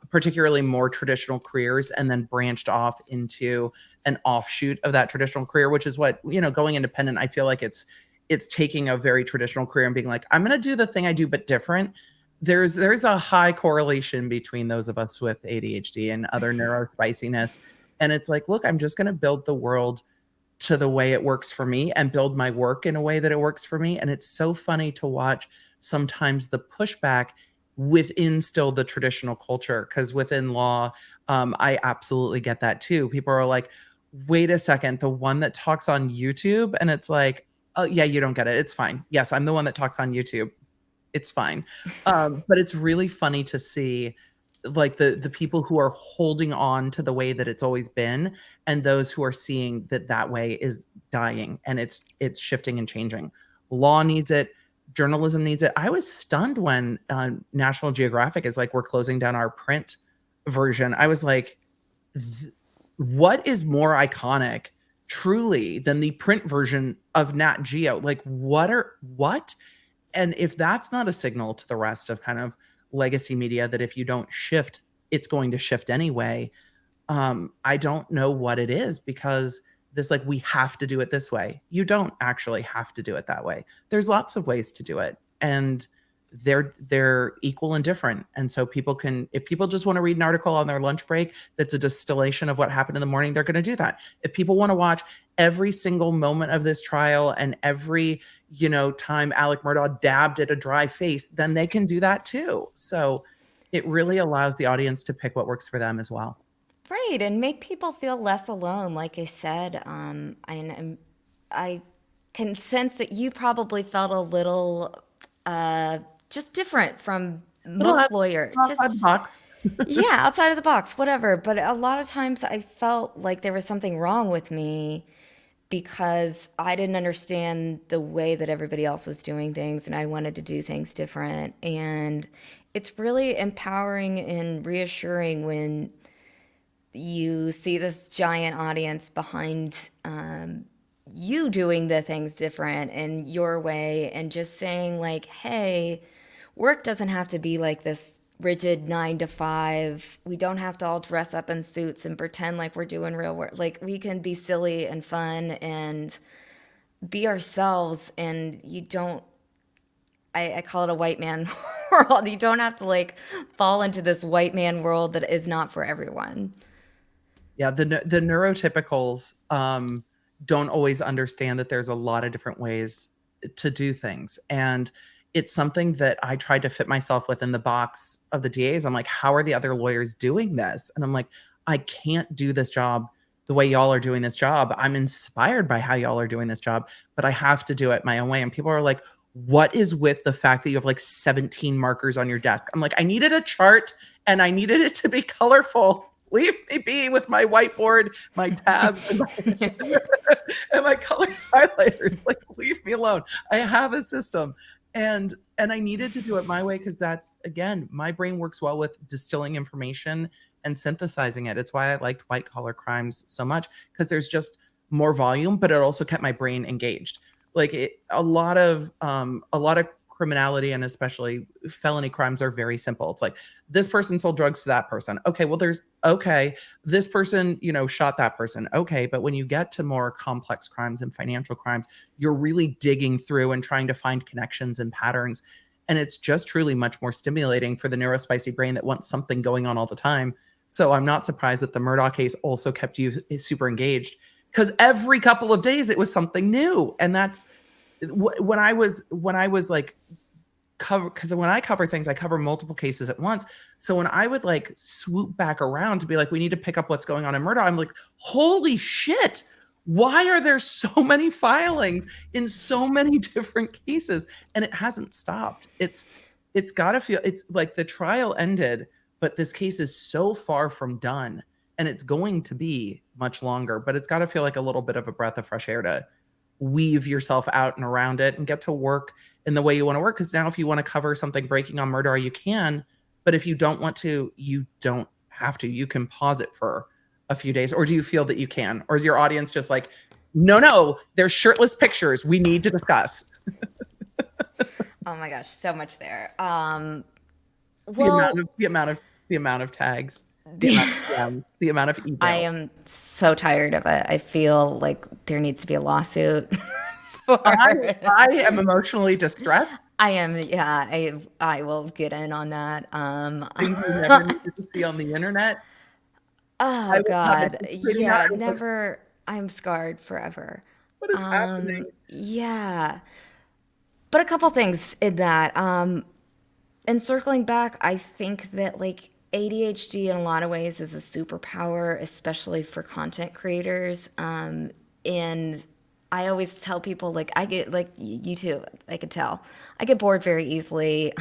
particularly more traditional careers and then branched off into an offshoot of that traditional career, which is what, going independent, I feel like it's taking a very traditional career and being like, I'm going to do the thing I do, but different. There's a high correlation between those of us with ADHD and other neurospiciness. And it's like, look, I'm just going to build the world to the way it works for me and build my work in a way that it works for me. And it's so funny to watch sometimes the pushback within still the traditional culture, because within law, I absolutely get that too. People are like, wait a second, the one that talks on YouTube, and it's like, oh yeah, you don't get it. It's fine. Yes, I'm the one that talks on YouTube. It's fine. But it's really funny to see like the people who are holding on to the way that it's always been and those who are seeing that that way is dying and it's shifting and changing. Law needs it. Journalism needs it. I was stunned when National Geographic is like, we're closing down our print version. I was like, what is more iconic truly than the print version of Nat Geo? Like what? And if that's not a signal to the rest of kind of legacy media that if you don't shift, it's going to shift anyway, I don't know what it is, because this, like, we have to do it this way. You don't actually have to do it that way. There's lots of ways to do it, and they're equal and different. And so people can, if people just want to read an article on their lunch break that's a distillation of what happened in the morning, they're going to do that. If people want to watch every single moment of this trial and every, time Alec Murdaugh dabbed at a dry face, then they can do that too. So it really allows the audience to pick what works for them as well. right, and make people feel less alone. Like I said, I can sense that you probably felt a little just different from Little most lawyers. outside the box. Yeah, outside of the box, whatever. But a lot of times I felt like there was something wrong with me because I didn't understand the way that everybody else was doing things and I wanted to do things different. And it's really empowering and reassuring when you see this giant audience behind you doing the things different in your way and just saying, like, hey, work doesn't have to be like this rigid 9 to 5. We don't have to all dress up in suits and pretend like we're doing real work. Like, we can be silly and fun and be ourselves. And you don't, I call it a white man world. You don't have to like fall into this white man world that is not for everyone. Yeah, the neurotypicals don't always understand that there's a lot of different ways to do things, and it's something that I tried to fit myself within the box of the DAs. I'm like, how are the other lawyers doing this? And I'm like, I can't do this job the way y'all are doing this job. I'm inspired by how y'all are doing this job, but I have to do it my own way. And people are like, what is with the fact that you have like 17 markers on your desk? I'm like, I needed a chart and I needed it to be colorful. Leave me be with my whiteboard, my tabs, and my color highlighters. Like, leave me alone. I have a system. And I needed to do it my way because that's, again, my brain works well with distilling information and synthesizing it. It's why I liked white collar crimes so much, because there's just more volume, but it also kept my brain engaged. Like, a lot of criminality and especially felony crimes are very simple. It's like, this person sold drugs to that person. Okay, well, this person, shot that person. Okay, but when you get to more complex crimes and financial crimes, you're really digging through and trying to find connections and patterns. And it's just truly much more stimulating for the neurospicy brain that wants something going on all the time. So I'm not surprised that the Murdaugh case also kept you super engaged, because every couple of days it was something new. And that's when I was like, because when I cover things, I cover multiple cases at once. So when I would like swoop back around to be like, we need to pick up what's going on in Murdaugh, I'm like, holy shit, why are there so many filings in so many different cases? And it hasn't stopped. It's got to feel, it's like the trial ended, but this case is so far from done, and it's going to be much longer, but it's got to feel like a little bit of a breath of fresh air to weave yourself out and around it and get to work in the way you want to work. Because now if you want to cover something breaking on Murdaugh, you can, but if you don't want to, you don't have to. You can pause it for a few days. Or do you feel that you can? Or is your audience just like, no, there's shirtless pictures we need to discuss? Oh my gosh, so much there. The Well, amount of tags, the amount of DMs, the amount of I emails. am so tired of it. I feel like there needs to be a lawsuit for I it. I am emotionally distressed. I am, yeah, I will get in on that. Things we never needed to see on the internet. I Oh was having God, creating that. yeah, I was like, never. I'm scarred forever. what is happening? Yeah, but a couple things in that. And circling back, I think that like ADHD in a lot of ways is a superpower, especially for content creators. And I always tell people, like, I get, like, you too, I could tell. I get bored very easily.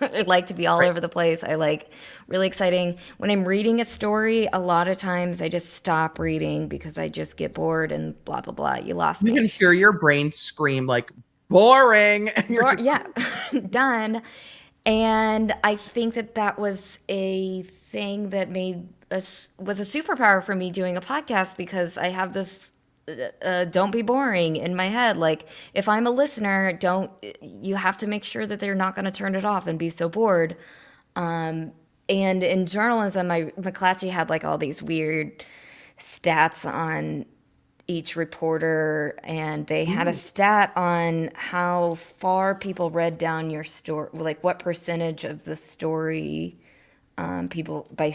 I like to be all Right. over the place. I like really exciting. When I'm reading a story, a lot of times I just stop reading because I just get bored and blah, blah, blah. You lost You can me. hear your brain scream like, boring. And you're just, Yeah, done. And I think that that was a thing that made us was a superpower for me doing a podcast because I have this don't be boring in my head. Like if I'm a listener, don't you have to make sure that they're not going to turn it off and be so bored. And in journalism, McClatchy had like all these weird stats on each reporter, and they had a ooh, stat on how far people read down your story, like what percentage of the story people by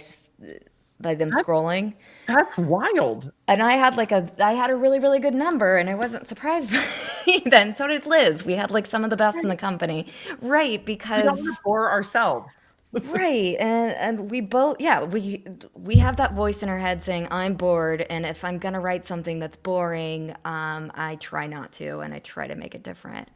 them that's scrolling. that's wild. And I had a really really good number, and I wasn't surprised by then. So did Liz. We had like some of the best in the company, right? We don't want to Because bore ourselves. right, and we both, yeah, we have that voice in our head saying, "I'm bored," and if I'm gonna write something that's boring, I try not to, and I try to make it different.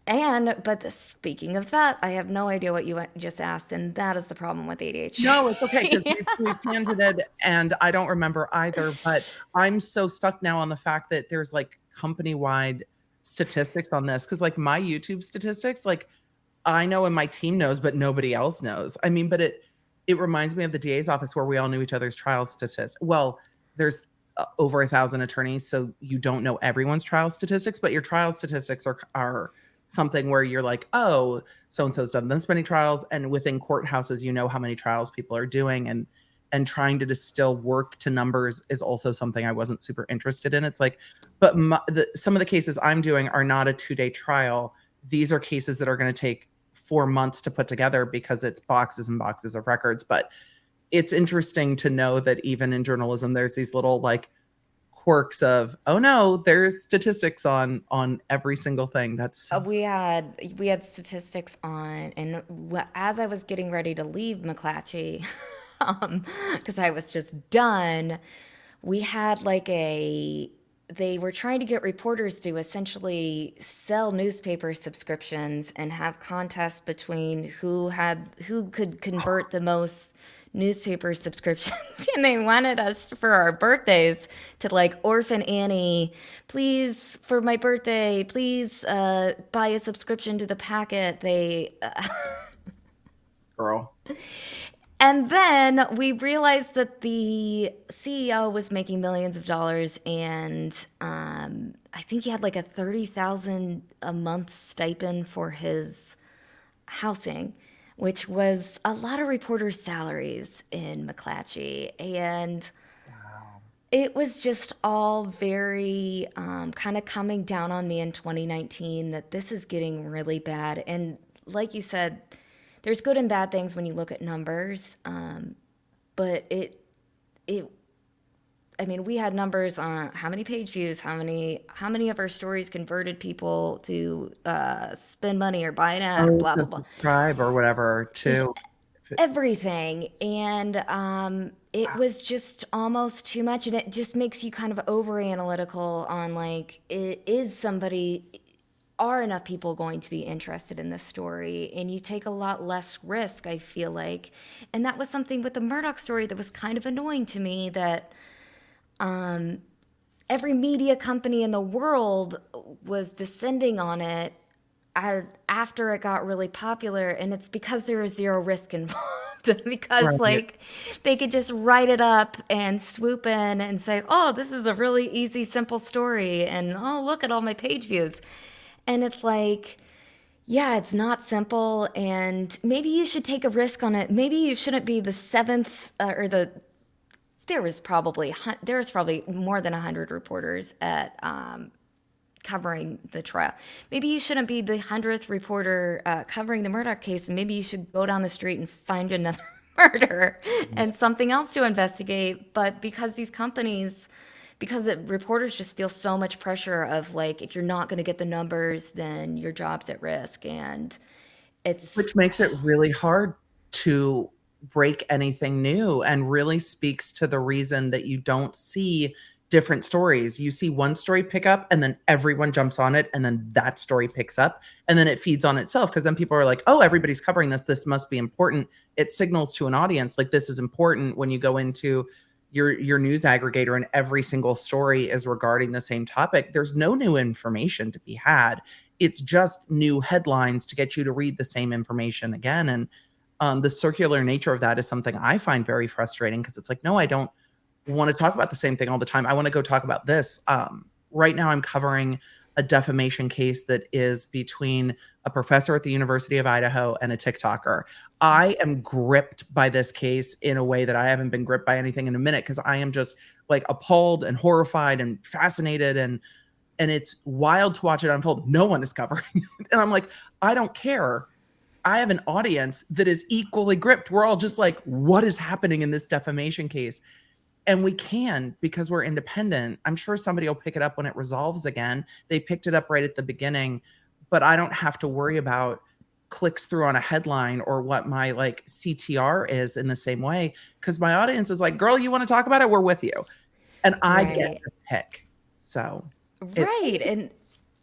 But speaking of that, I have no idea what you just asked, and that is the problem with No, it's okay because ADHD. we've tangented and I don't remember either, but I'm so stuck now on the fact that there's like company-wide statistics on this because like my YouTube statistics, like I know and my team knows, but nobody else knows. I mean, but it reminds me of the DA's office where we all knew each other's trial statistics. Well, there's over 1,000 attorneys, so you don't know everyone's trial statistics, but your trial statistics are something where you're like, oh, so and so's done this many trials, and within courthouses, you know how many trials people are doing, and trying to distill work to numbers is also something I wasn't super interested in. It's like, but some of the cases I'm doing are not a 2-day trial. These are cases that are going to take 4 months to put together because it's boxes and boxes of records. But it's interesting to know that even in journalism, there's these little like quirks of, oh no, there's statistics on every single thing. That's so We had statistics on, and as I was getting ready to leave McClatchy, because I was just done, we had like they were trying to get reporters to essentially sell newspaper subscriptions and have contests between who could convert the most newspaper subscriptions. And they wanted us for our birthdays to like Orphan Annie, please, for my birthday, please buy a subscription to the packet. girl. And then we realized that the CEO was making millions of dollars, and I think he had like a 30,000 a month stipend for his housing, which was a lot of reporters' salaries in McClatchy. And it was just all very kind of coming down on me in 2019 that this is getting really bad. And like you said, there's good and bad things when you look at numbers, but I mean, we had numbers on how many page views, how many of our stories converted people to spend money or buy an ad or Oh, blah to blah blah, subscribe or whatever just too. everything. And it was just almost too much, and it just makes you kind of over analytical on like, are enough people going to be interested in this story? And you take a lot less risk, I feel like. And that was something with the Murdaugh story that was kind of annoying to me, that every media company in the world was descending on it after it got really popular. And it's because there was zero risk involved. Because Right. like they could just write it up and swoop in and say, oh, this is a really easy, simple story, and oh, look at all my page views. And it's like, yeah, it's not simple, and maybe you should take a risk on it. Maybe you shouldn't be the seventh or the. There was probably more than 100 reporters at covering the trial. Maybe you shouldn't be the 100th reporter covering the Murdaugh case. And maybe you should go down the street and find another murder and something else to investigate. But because reporters just feel so much pressure of like, if you're not going to get the numbers, then your job's at risk. And it's Which makes it really hard to break anything new and really speaks to the reason that you don't see different stories. You see one story pick up and then everyone jumps on it and then that story picks up and then it feeds on itself because then people are like, "Oh, everybody's covering this. This must be important." It signals to an audience like this is important when you go into your news aggregator and every single story is regarding the same topic. There's no new information to be had. It's just new headlines to get you to read the same information again. And the circular nature of that is something I find very frustrating because it's like, no, I don't want to talk about the same thing all the time. I want to go talk about this. Right now, I'm covering a defamation case that is between a professor at the University of Idaho and a TikToker. I am gripped by this case in a way that I haven't been gripped by anything in a minute because I am just like appalled and horrified and fascinated and it's wild to watch it unfold. No one is covering it. And I'm like, I don't care. I have an audience that is equally gripped. We're all just like, what is happening in this defamation case? And we can because we're independent. I'm sure somebody will pick it up when it resolves again. They picked it up right at the beginning, but I don't have to worry about clicks through on a headline or what my like CTR is in the same way because my audience is like, girl, you want to talk about it? We're with you. And I get right. to pick. So it's Right. And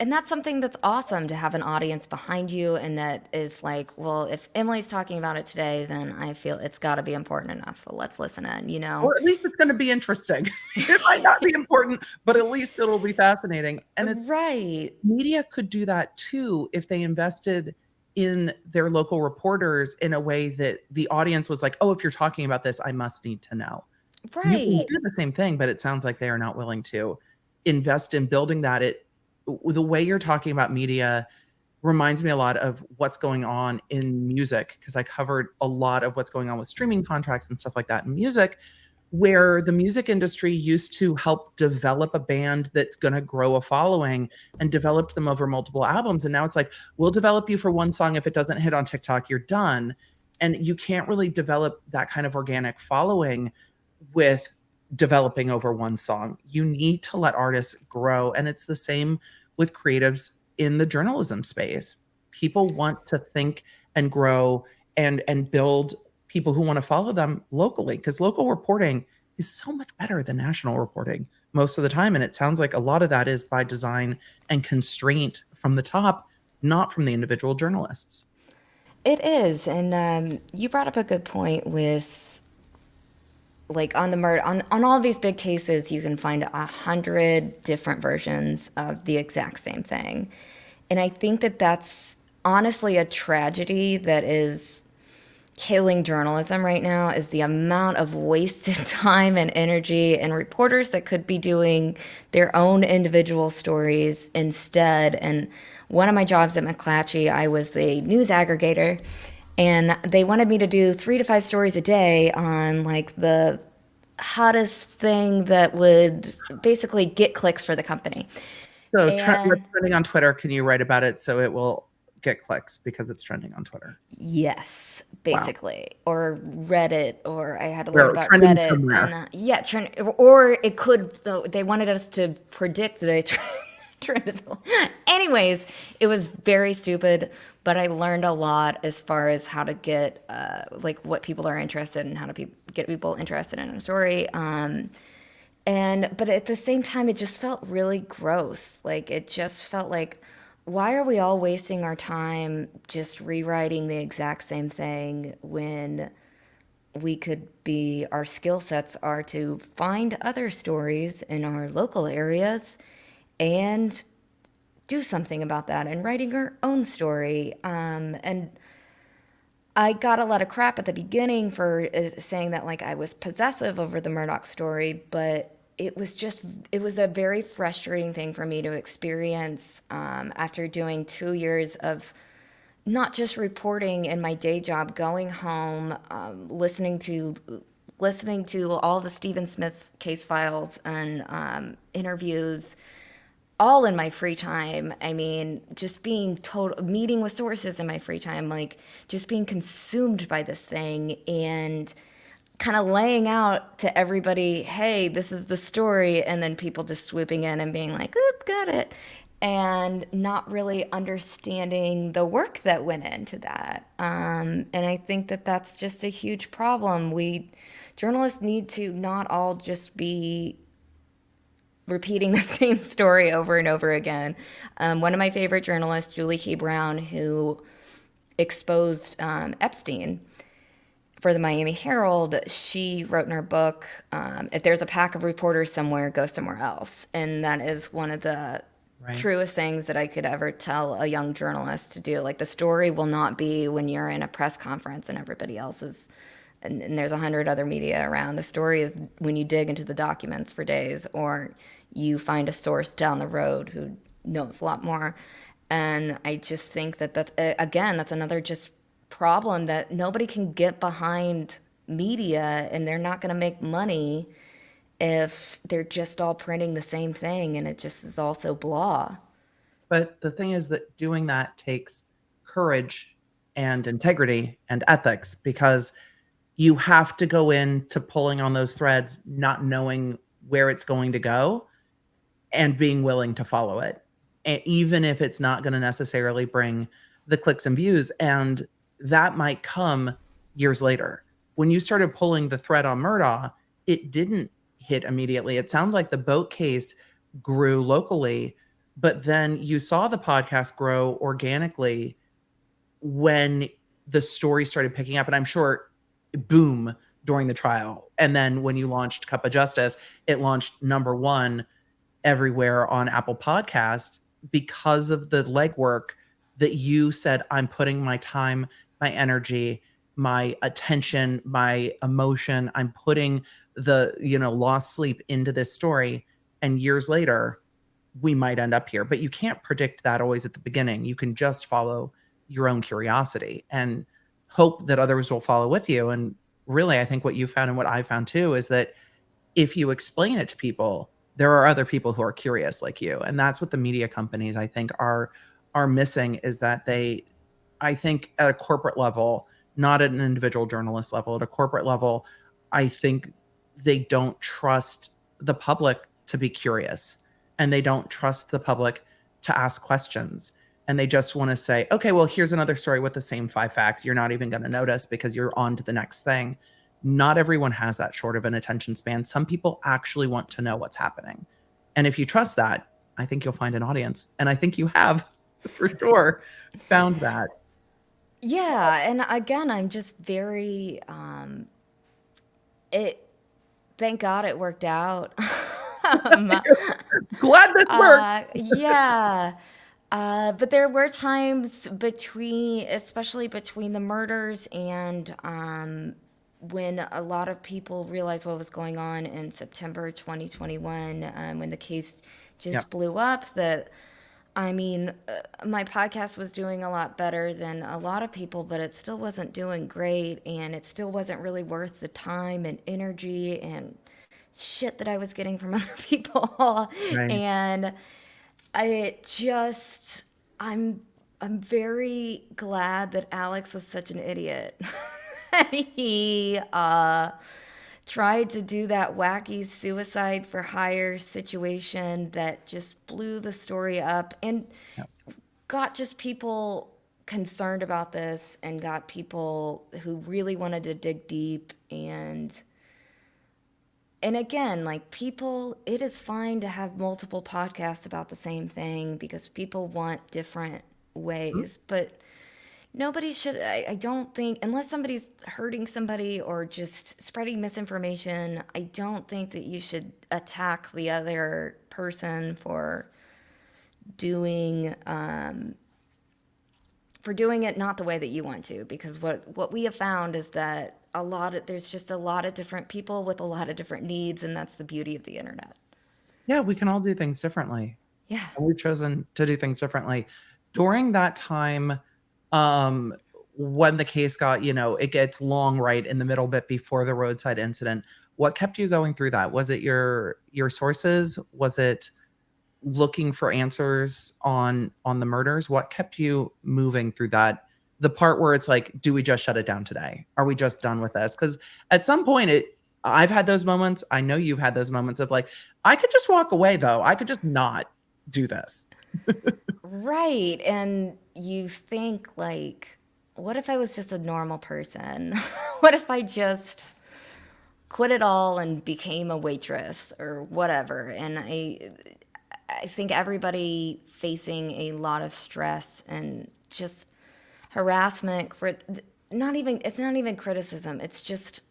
And that's something that's awesome to have an audience behind you, and that is like, well, if Emily's talking about it today, then I feel it's got to be important enough. So let's listen in, you know? Or at least it's going to be interesting. It might not be important, but at least it'll be fascinating. And it's Right. media could do that too if they invested in their local reporters in a way that the audience was like, oh, if you're talking about this, I must need to know. You can Right. do the same thing, but it sounds like they are not willing to invest in building that. The way you're talking about media reminds me a lot of what's going on in music, because I covered a lot of what's going on with streaming contracts and stuff like that in music, where the music industry used to help develop a band that's going to grow a following and developed them over multiple albums. And now it's like, we'll develop you for one song. If it doesn't hit on TikTok, you're done. And you can't really develop that kind of organic following with developing over one song. You need to let artists grow. And it's the same with creatives in the journalism space. People want to think and grow and build people who want to follow them locally, because local reporting is so much better than national reporting most of the time. And it sounds like a lot of that is by design and constraint from the top, not from the individual journalists. It is. And you brought up a good point with like on the murder on all of these big cases, you can find 100 different versions of the exact same thing. And I think that that's honestly a tragedy that is killing journalism right now, is the amount of wasted time and energy and reporters that could be doing their own individual stories instead. And one of my jobs at McClatchy, I was a news aggregator, and they wanted me to do 3 to 5 stories a day on like the hottest thing that would basically get clicks for the company. So what's And trending on Twitter, can you write about it so it will get clicks because it's trending on Twitter? yes, Wow. basically, or Reddit, or I had to learn We're about trending Reddit, somewhere. and yeah, trend, or it could. They wanted us to predict the trend. Anyways, it was very stupid, but I learned a lot as far as how to get like what people are interested in, how to get people interested in a story. And but at the same time, it just felt really gross. Like it just felt like, why are we all wasting our time just rewriting the exact same thing when we could be, our skill sets are to find other stories in our local areas and do something about that and writing our own story. And I got a lot of crap at the beginning for saying that like I was possessive over the Murdaugh story, but it was a very frustrating thing for me to experience after doing 2 years of not just reporting in my day job, going home, listening to all the Stephen Smith case files and interviews, all in my free time. I mean, just being total meeting with sources in my free time, like just being consumed by this thing and kind of laying out to everybody, hey, this is the story, and then people just swooping in and being like, oop, got it. And not really understanding the work that went into that. And I think that that's just a huge problem. Journalists need to not all just be repeating the same story over and over again. One of my favorite journalists, Julie Key Brown, who exposed Epstein for the Miami Herald, she wrote in her book, if there's a pack of reporters somewhere, go somewhere else. And that is one of the Right. truest things that I could ever tell a young journalist to do. Like, the story will not be when you're in a press conference and everybody else is, and there's 100 other media around. The story is when you dig into the documents for days, or you find a source down the road who knows a lot more. And I just think that again, that's another just problem, that nobody can get behind media, and they're not going to make money if they're just all printing the same thing and it just is also blah. But the thing is that doing that takes courage and integrity and ethics, because you have to go into pulling on those threads, not knowing where it's going to go and being willing to follow it, even if it's not going to necessarily bring the clicks and views. And that might come years later. When you started pulling the thread on Murdaugh, it didn't hit immediately. It sounds like the boat case grew locally, but then you saw the podcast grow organically when the story started picking up, and I'm sure boom during the trial. And then when you launched Cup of Justice, it launched number 1 everywhere on Apple Podcasts because of the legwork that you said, I'm putting my time, my energy, my attention, my emotion, I'm putting the, lost sleep into this story. And years later, we might end up here. But you can't predict that always at the beginning. You can just follow your own curiosity and hope that others will follow with you. And really, I think what you found and what I found too is that if you explain it to people, there are other people who are curious like you. And that's what the media companies, I think, are missing, is that they, I think, at a corporate level, not at an individual journalist level, at a corporate level, I think they don't trust the public to be curious, and they don't trust the public to ask questions. And they just want to say, okay, well, here's another story with the same 5 facts. You're not even going to notice because you're on to the next thing. Not everyone has that short of an attention span. Some people actually want to know what's happening. And if you trust that, I think you'll find an audience. And I think you have for sure found that. Yeah, and again, I'm just very thank God it worked out. um, Glad this worked. yeah. But there were times especially between the murders and when a lot of people realized what was going on in September 2021, when the case just Yep. blew up, my podcast was doing a lot better than a lot of people, but it still wasn't doing great, and it still wasn't really worth the time and energy and shit that I was getting from other people. Right. And I just, I'm very glad that Alex was such an idiot. He tried to do that wacky suicide for hire situation that just blew the story up and Yep. got just people concerned about this and got people who really wanted to dig deep. And again, like, people, it is fine to have multiple podcasts about the same thing because people want different Mhm. ways. But nobody should, I don't think, unless somebody's hurting somebody or just spreading misinformation, I don't think that you should attack the other person doing for doing it not the way that you want to. Because what we have found is that there's just a lot of different people with a lot of different needs, and that's the beauty of the internet. Yeah, we can all do things differently. Yeah. And we've chosen to do things differently. During that time, um, when the case got, it gets long right in the middle bit before the roadside incident, what kept you going through that? Was it your sources? Was it looking for answers on the murders? What kept you moving through that? The part where it's like, do we just shut it down today? Are we just done with this? Because at some point, I've had those moments. I know you've had those moments of like, I could just walk away though. I could just not do this. Right. And you think, like, what if I was just a normal person? What if I just quit it all and became a waitress or whatever? And I think everybody facing a lot of stress and just harassment, it's not even criticism, it's just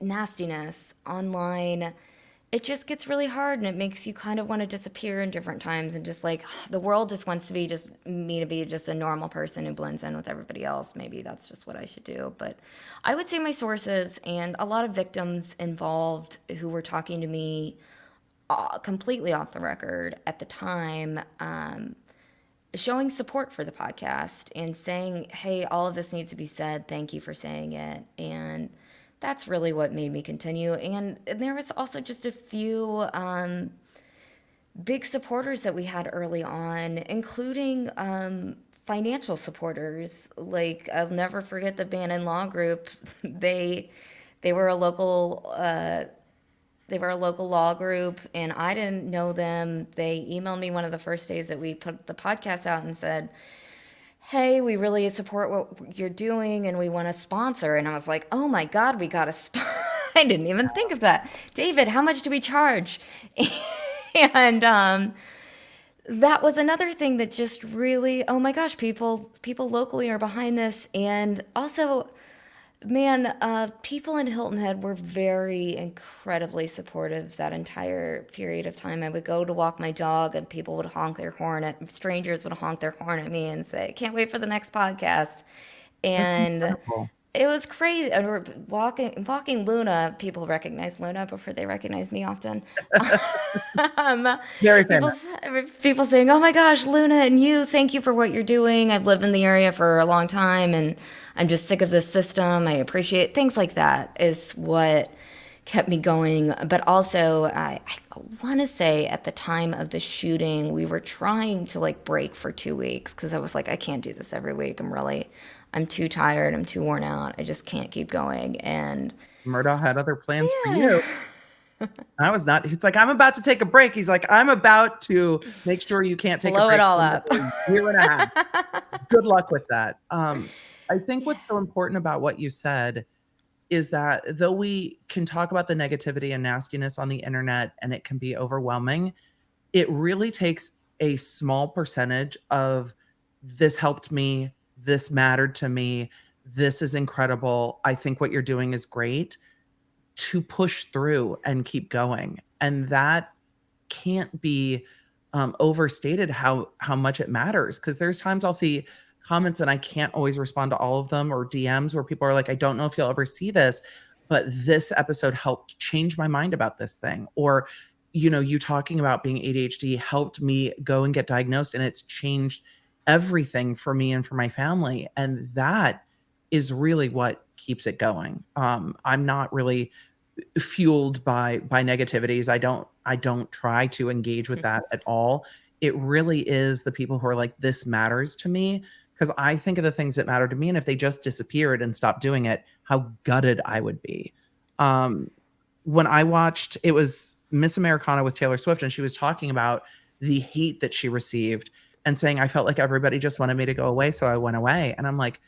nastiness online. It just gets really hard, and it makes you kind of want to disappear in different times and just like, the world just wants to be just me to be just a normal person who blends in with everybody else. Maybe that's just what I should do. But I would say my sources and a lot of victims involved who were talking to me completely off the record at the time, showing support for the podcast and saying, hey, all of this needs to be said. Thank you for saying it. And that's really what made me continue. And there was also just a few big supporters that we had early on, including financial supporters. Like, I'll never forget the Bannon Law Group. They were a local law group, and I didn't know them. They emailed me one of the first days that we put the podcast out and said, hey, we really support what you're doing and we want to sponsor. And I was like, oh my God, we got to sponsor. I didn't even think of that. David, how much do we charge? And that was another thing that just really, oh my gosh, people locally are behind this. And also, man, people in Hilton Head were very incredibly supportive that entire period of time. I would go to walk my dog and people would honk their horn at strangers would honk their horn at me and say, "Can't wait for the next podcast." That's And incredible. it was crazy. And we're walking Luna. People recognize Luna before they recognize me often. um, Very people famous. people saying, "Oh my gosh, Luna and you, thank you for what you're doing. I've lived in the area for a long time and I'm just sick of this system. I appreciate things like that." Is what kept me going. But also, I want to say at the time of the shooting, we were trying to like break for 2 weeks because I was like, I can't do this every week. I'm too tired. I'm too worn out. I just can't keep going. And Murdaugh had other plans for yeah, you. I was not. He's like, I'm about to take a break. He's like, I'm about to make sure you can't take a blow it break all for up. another year and a half. Good luck with that. I think what's so important about what you said is that though we can talk about the negativity and nastiness on the internet and it can be overwhelming, it really takes a small percentage of this helped me, this mattered to me, this is incredible. I think what you're doing is great to push through and keep going. And that can't be overstated how much it matters. Because there's times I'll see comments and I can't always respond to all of them, or DMs where people are like, I don't know if you'll ever see this, but this episode helped change my mind about this thing. Or, you talking about being ADHD helped me go and get diagnosed, and it's changed everything for me and for my family. And that is really what keeps it going. I'm not really fueled by negativities. I don't try to engage with that at all. It really is the people who are like, this matters to me, because I think of the things that matter to me, and if they just disappeared and stopped doing it, how gutted I would be. Um, when I watched, it was Miss Americana with Taylor Swift, and she was talking about the hate that she received and saying, I felt like everybody just wanted me to go away, so I went away. And I'm like,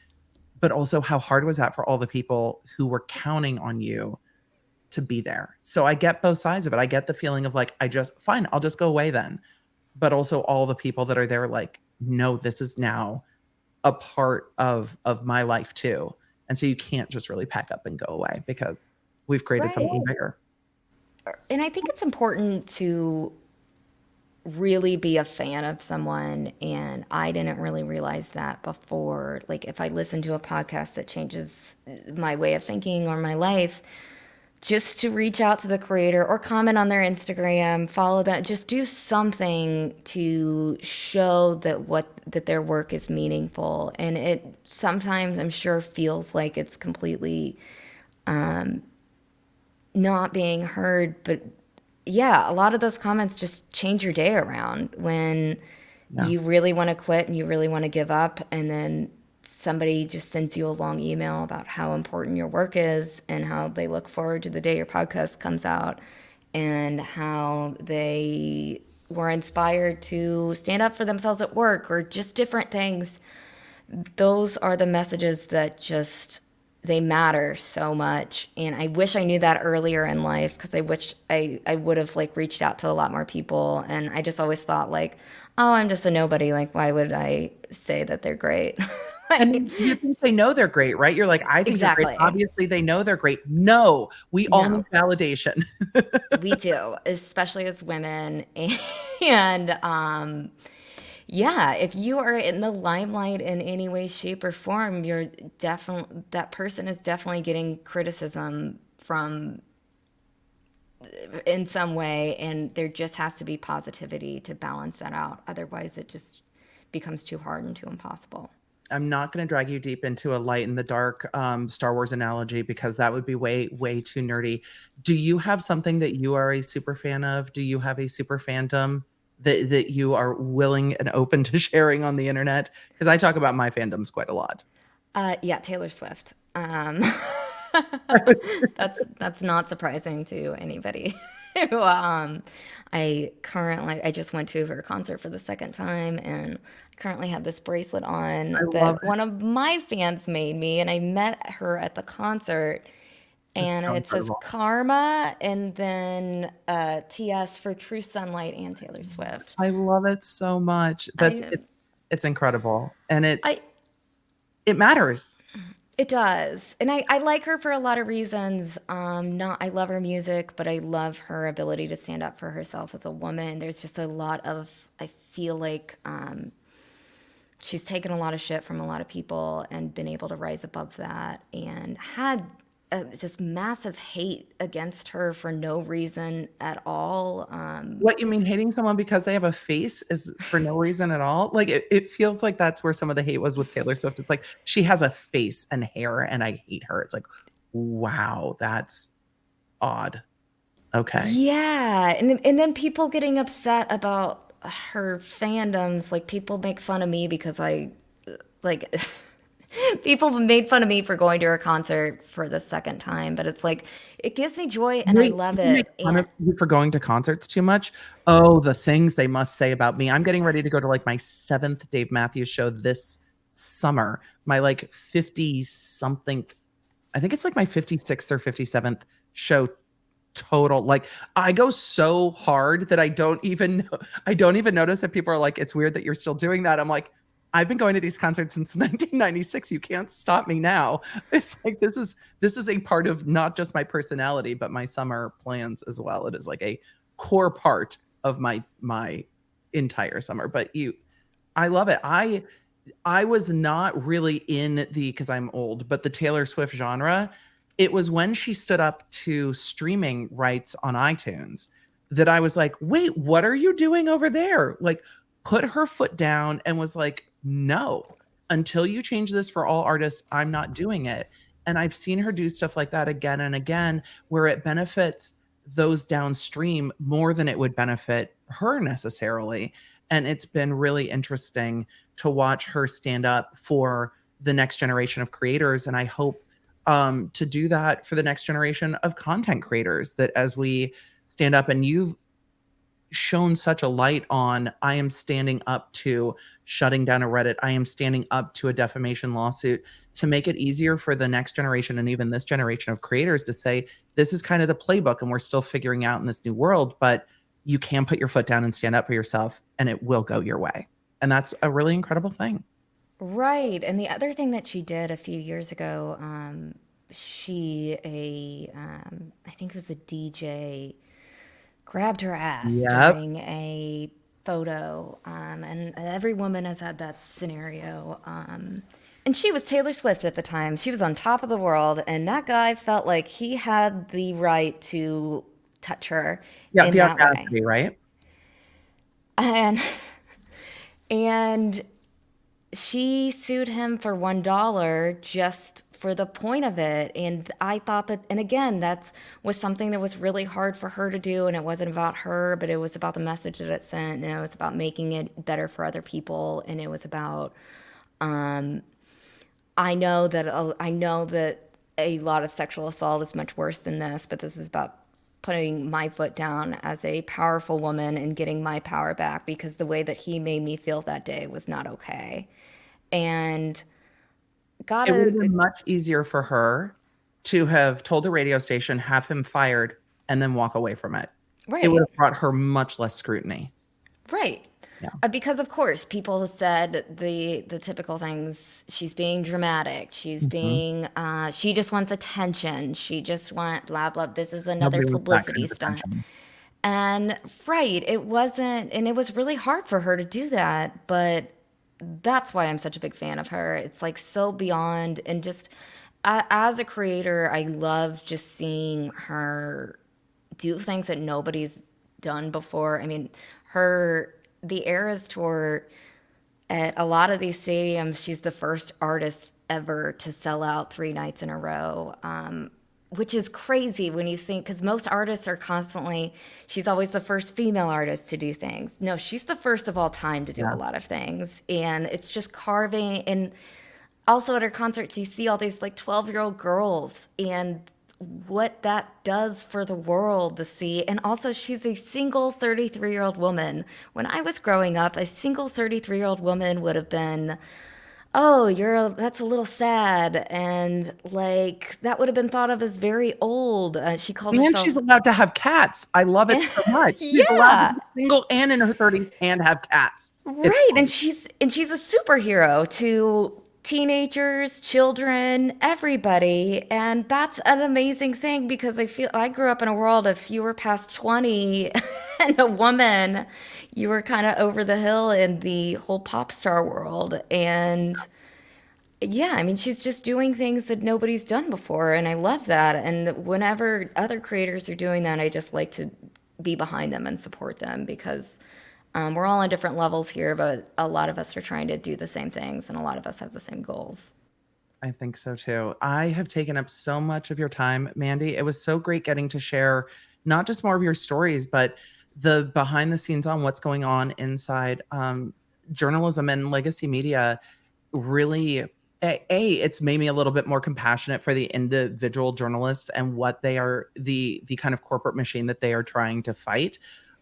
but also how hard was that for all the people who were counting on you to be there? So I get both sides of it. I get the feeling of like, fine, I'll just go away then. But also all the people that are there like, no, this is now a part of my life too. And so you can't just really pack up and go away because we've created something Right. bigger. And I think it's important to really be a fan of someone. And I didn't really realize that before. Like, if I listen to a podcast that changes my way of thinking or my life, just to reach out to the creator or comment on their Instagram, follow that, just do something to show that their work is meaningful. And it sometimes, I'm sure, feels like it's completely not being heard, but yeah, a lot of those comments just change your day around when Yeah. you really want to quit and you really want to give up, and then somebody just sends you a long email about how important your work is and how they look forward to the day your podcast comes out and how they were inspired to stand up for themselves at work or just different things. Those are the messages that just they matter so much. And I wish I knew that earlier in life, because I wish I would have like reached out to a lot more people. And I just always thought like, oh, I'm just a nobody, like why would I say that they're great? I mean, you think they know they're great, right? You're like, I think you're great. Exactly. Obviously, they know they're great. No, we all need No, validation. we do, especially as women. And yeah, if you are in the limelight in any way, shape, or form, you're definitely that person is definitely getting criticism from in some way, and there just has to be positivity to balance that out. Otherwise, it just becomes too hard and too impossible. I'm not going to drag you deep into a light in the dark Star Wars analogy because that would be way, way too nerdy. Do you have something that you are a super fan of? Do you have a super fandom that you are willing and open to sharing on the internet? Because I talk about my fandoms quite a lot. Yeah, Taylor Swift. That's not surprising to anybody. Who, I just went to her concert for the second time, and I currently have this bracelet I on love that one it. of my fans made me, and I met her at the concert. It's And so it says incredible. Karma and then TS for True Sunlight and Taylor Swift. I love it so much. I, It's incredible. And I, it matters. it does. And I like her for a lot of reasons. Not, I love her music, but I love her ability to stand up for herself as a woman. There's just a lot of, I feel like, she's taken a lot of shit from a lot of people and been able to rise above that and had just massive hate against her for no reason at all. What you mean hating someone because they have a face is for no reason at all? Like it feels like that's where some of the hate was with Taylor Swift. It's like she has a face and hair and I hate her. It's like, wow, that's odd. Okay. Yeah, and then people getting upset about her fandoms. Like people make fun of me because I like people made fun of me for going to her concert for the second time, but it's like it gives me joy and I Wait, love people make it. fun And of you for going to concerts too much? Oh, the things they must say about me. I'm getting ready to go to like my 7th Dave Matthews show this summer. My like 50 something, I think it's like my 56th or 57th show total. Like I go so hard that I don't even notice that people are like, it's weird that you're still doing that. I'm like, I've been going to these concerts since 1996. You can't stop me now. It's like this is a part of not just my personality, but my summer plans as well. It is like a core part of my entire summer. But I love it. I was not really in the, because I'm old, but the Taylor Swift genre. It was when she stood up to streaming rights on iTunes that I was like, wait, what are you doing over there? Like, put her foot down and was like, no, until you change this for all artists, I'm not doing it. And I've seen her do stuff like that again and again, where it benefits those downstream more than it would benefit her necessarily. And it's been really interesting to watch her stand up for the next generation of creators. And I hope to do that for the next generation of content creators, that as we stand up, and you've shown such a light on, I am standing up to shutting down a Reddit. I am standing up to a defamation lawsuit, to make it easier for the next generation and even this generation of creators to say, this is kind of the playbook and we're still figuring out in this new world, but you can put your foot down and stand up for yourself and it will go your way. And that's a really incredible thing. right, and the other thing that she did a few years ago, I think it was a DJ grabbed her ass Yep. during a photo. And every woman has had that scenario. And she was Taylor Swift at the time. She was on top of the world, and that guy felt like he had the right to touch her Yeah, in the that way. audacity, right? And and she sued him for $1 just for the point of it. And I thought that, and again, that's was something that was really hard for her to do. And it wasn't about her, but it was about the message that it sent. And it was about making it better for other people. And it was about, I know that a lot of sexual assault is much worse than this, but this is about putting my foot down as a powerful woman and getting my power back, because the way that he made me feel that day was not okay. And It would have gotta, been much easier for her to have told a radio station, have him fired, and then walk away from it. It would right. have brought her much less scrutiny. Right. Yeah. Because of course people said the typical things. She's being dramatic. She's Mhm. being she just wants attention. She just want blah blah. This is another Nobody wants that kind publicity of stunt. attention. And right, it wasn't, and it was really hard for her to do that, but that's why I'm such a big fan of her. It's like so beyond, and just as a creator, I love just seeing her do things that nobody's done before. I mean, the Eras tour at a lot of these stadiums, she's the first artist ever to sell out 3 nights in a row, which is crazy when you think, because most artists are constantly, she's always the first female artist to do things. No, she's the first of all time to do a Yeah. lot of things. And it's just carving. And also at her concerts, you see all these like 12-year-old girls and what that does for the world to see. And also, she's a single 33-year-old woman. When I was growing up, a single 33-year-old woman would have been oh, that's a little sad. And like, that would have been thought of as very old. She called And herself, she's allowed to have cats. I love it so much. She's allowed to yeah, be single and in her 30s and have cats. It's right. fun. And she's a superhero to teenagers, children, everybody. And that's an amazing thing because I grew up in a world if you were past 20 and a woman, you were kind of over the hill in the whole pop star world. And yeah, I mean, she's just doing things that nobody's done before, and I love that. And whenever other creators are doing that, I just like to be behind them and support them because we're all on different levels here, but a lot of us are trying to do the same things, and a lot of us have the same goals. I think so too. I have taken up so much of your time, Mandy. It was so great getting to share not just more of your stories, but the behind the scenes on what's going on inside journalism and legacy media. Really, it's made me a little bit more compassionate for the individual journalist and what they are, the kind of corporate machine that they are trying to fight.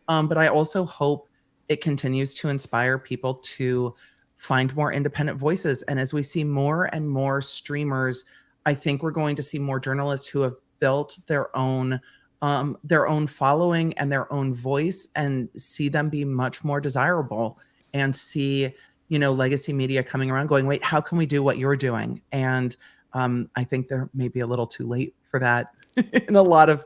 But I also hope it continues to inspire people to find more independent voices. And as we see more and more streamers, I think we're going to see more journalists who have built their own following and their own voice, and see them be much more desirable, and see, you know, legacy media coming around going, wait, how can we do what you're doing? And I think they're maybe a little too late for that in a lot of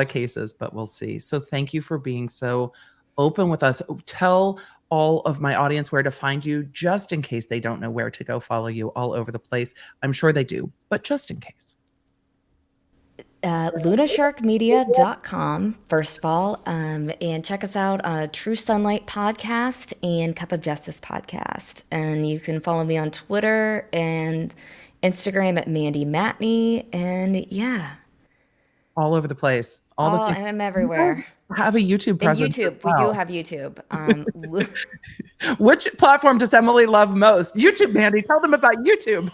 cases, but we'll see. So thank you for being so open with us. Tell all of my audience where to find you, just in case they don't know where to go follow you all over the place. I'm sure they do, but just in case. LunaSharkMedia.com, first of all, and check us out True Sunlight Podcast and Cup of Justice Podcast. And you can follow me on Twitter and Instagram at Mandy Matney. And yeah, All over the place. All the things. I'm everywhere. Have a YouTube And presence. YouTube, we do have YouTube. Which platform does Emily love most? YouTube, Mandy. Tell them about YouTube.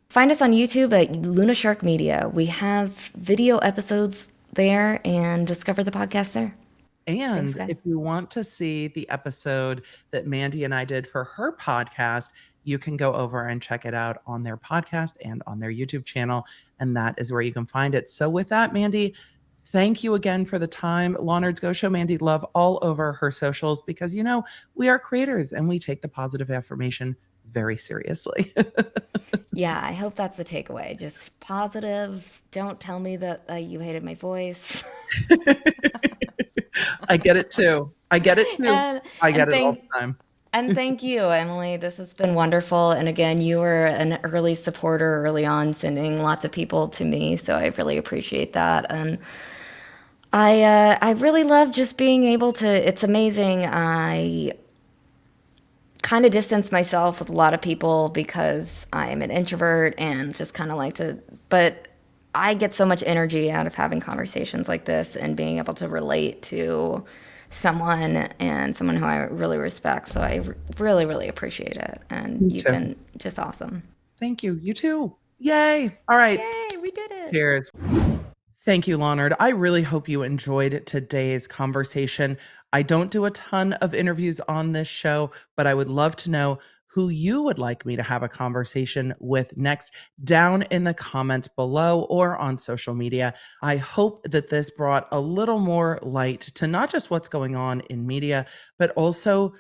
Find us on YouTube at Luna Shark Media. We have video episodes there, and discover the podcast there. And Thanks, if you want to see the episode that Mandy and I did for her podcast, you can go over and check it out on their podcast and on their YouTube channel. And that is where you can find it. So with that, Mandy, thank you again for the time. Law Nerds Go Show Mandy love all over her socials because, you know, we are creators and we take the positive affirmation very seriously. Yeah, I hope that's the takeaway. Just positive. Don't tell me that you hated my voice. I get it too. I get it too. I get And it all the time. and thank you, Emily. This has been wonderful. And again, you were an early supporter early on, sending lots of people to me. So I really appreciate that. And I really love just being able to. It's amazing. I kind of distance myself with a lot of people because I'm an introvert and just kind of like to, but I get so much energy out of having conversations like this and being able to relate to someone and someone who I really respect. So I really, really appreciate it. And you've been just awesome. Thank you. You too. Yay. All right. Yay, we did it. Cheers. Thank you, Law Nerd. I really hope you enjoyed today's conversation. I don't do a ton of interviews on this show, but I would love to know who you would like me to have a conversation with next down in the comments below or on social media. I hope that this brought a little more light to not just what's going on in media, but also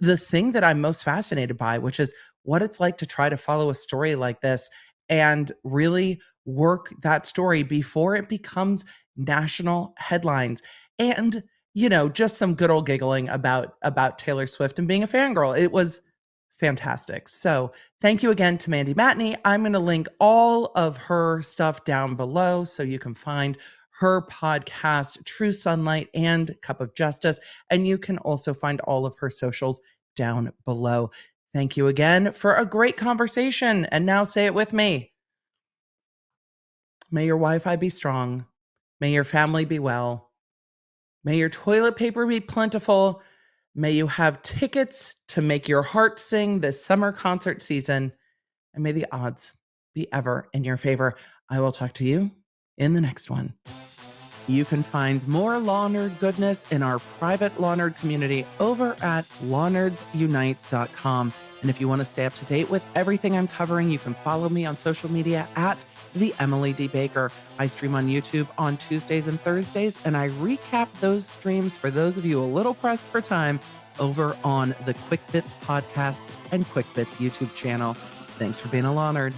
the thing that I'm most fascinated by, which is what it's like to try to follow a story like this and really work that story before it becomes national headlines. And, you know, just some good old giggling about Taylor Swift and being a fangirl. It was fantastic. So thank you again to Mandy Matney. I'm going to link all of her stuff down below so you can find her podcast, True Sunlight and Cup of Justice. And you can also find all of her socials down below. Thank you again for a great conversation. And now say it with me. May your Wi-Fi be strong. May your family be well. May your toilet paper be plentiful. May you have tickets to make your heart sing this summer concert season. And may the odds be ever in your favor. I will talk to you in the next one. You can find more Law Nerd goodness in our private Law Nerd community over at lawnerdsunite.com. And if you want to stay up to date with everything I'm covering, you can follow me on social media at the Emily D. Baker. I stream on YouTube on Tuesdays and Thursdays, and I recap those streams for those of you a little pressed for time over on the Quick Bits podcast and Quick Bits YouTube channel. Thanks for being a Lawnerd.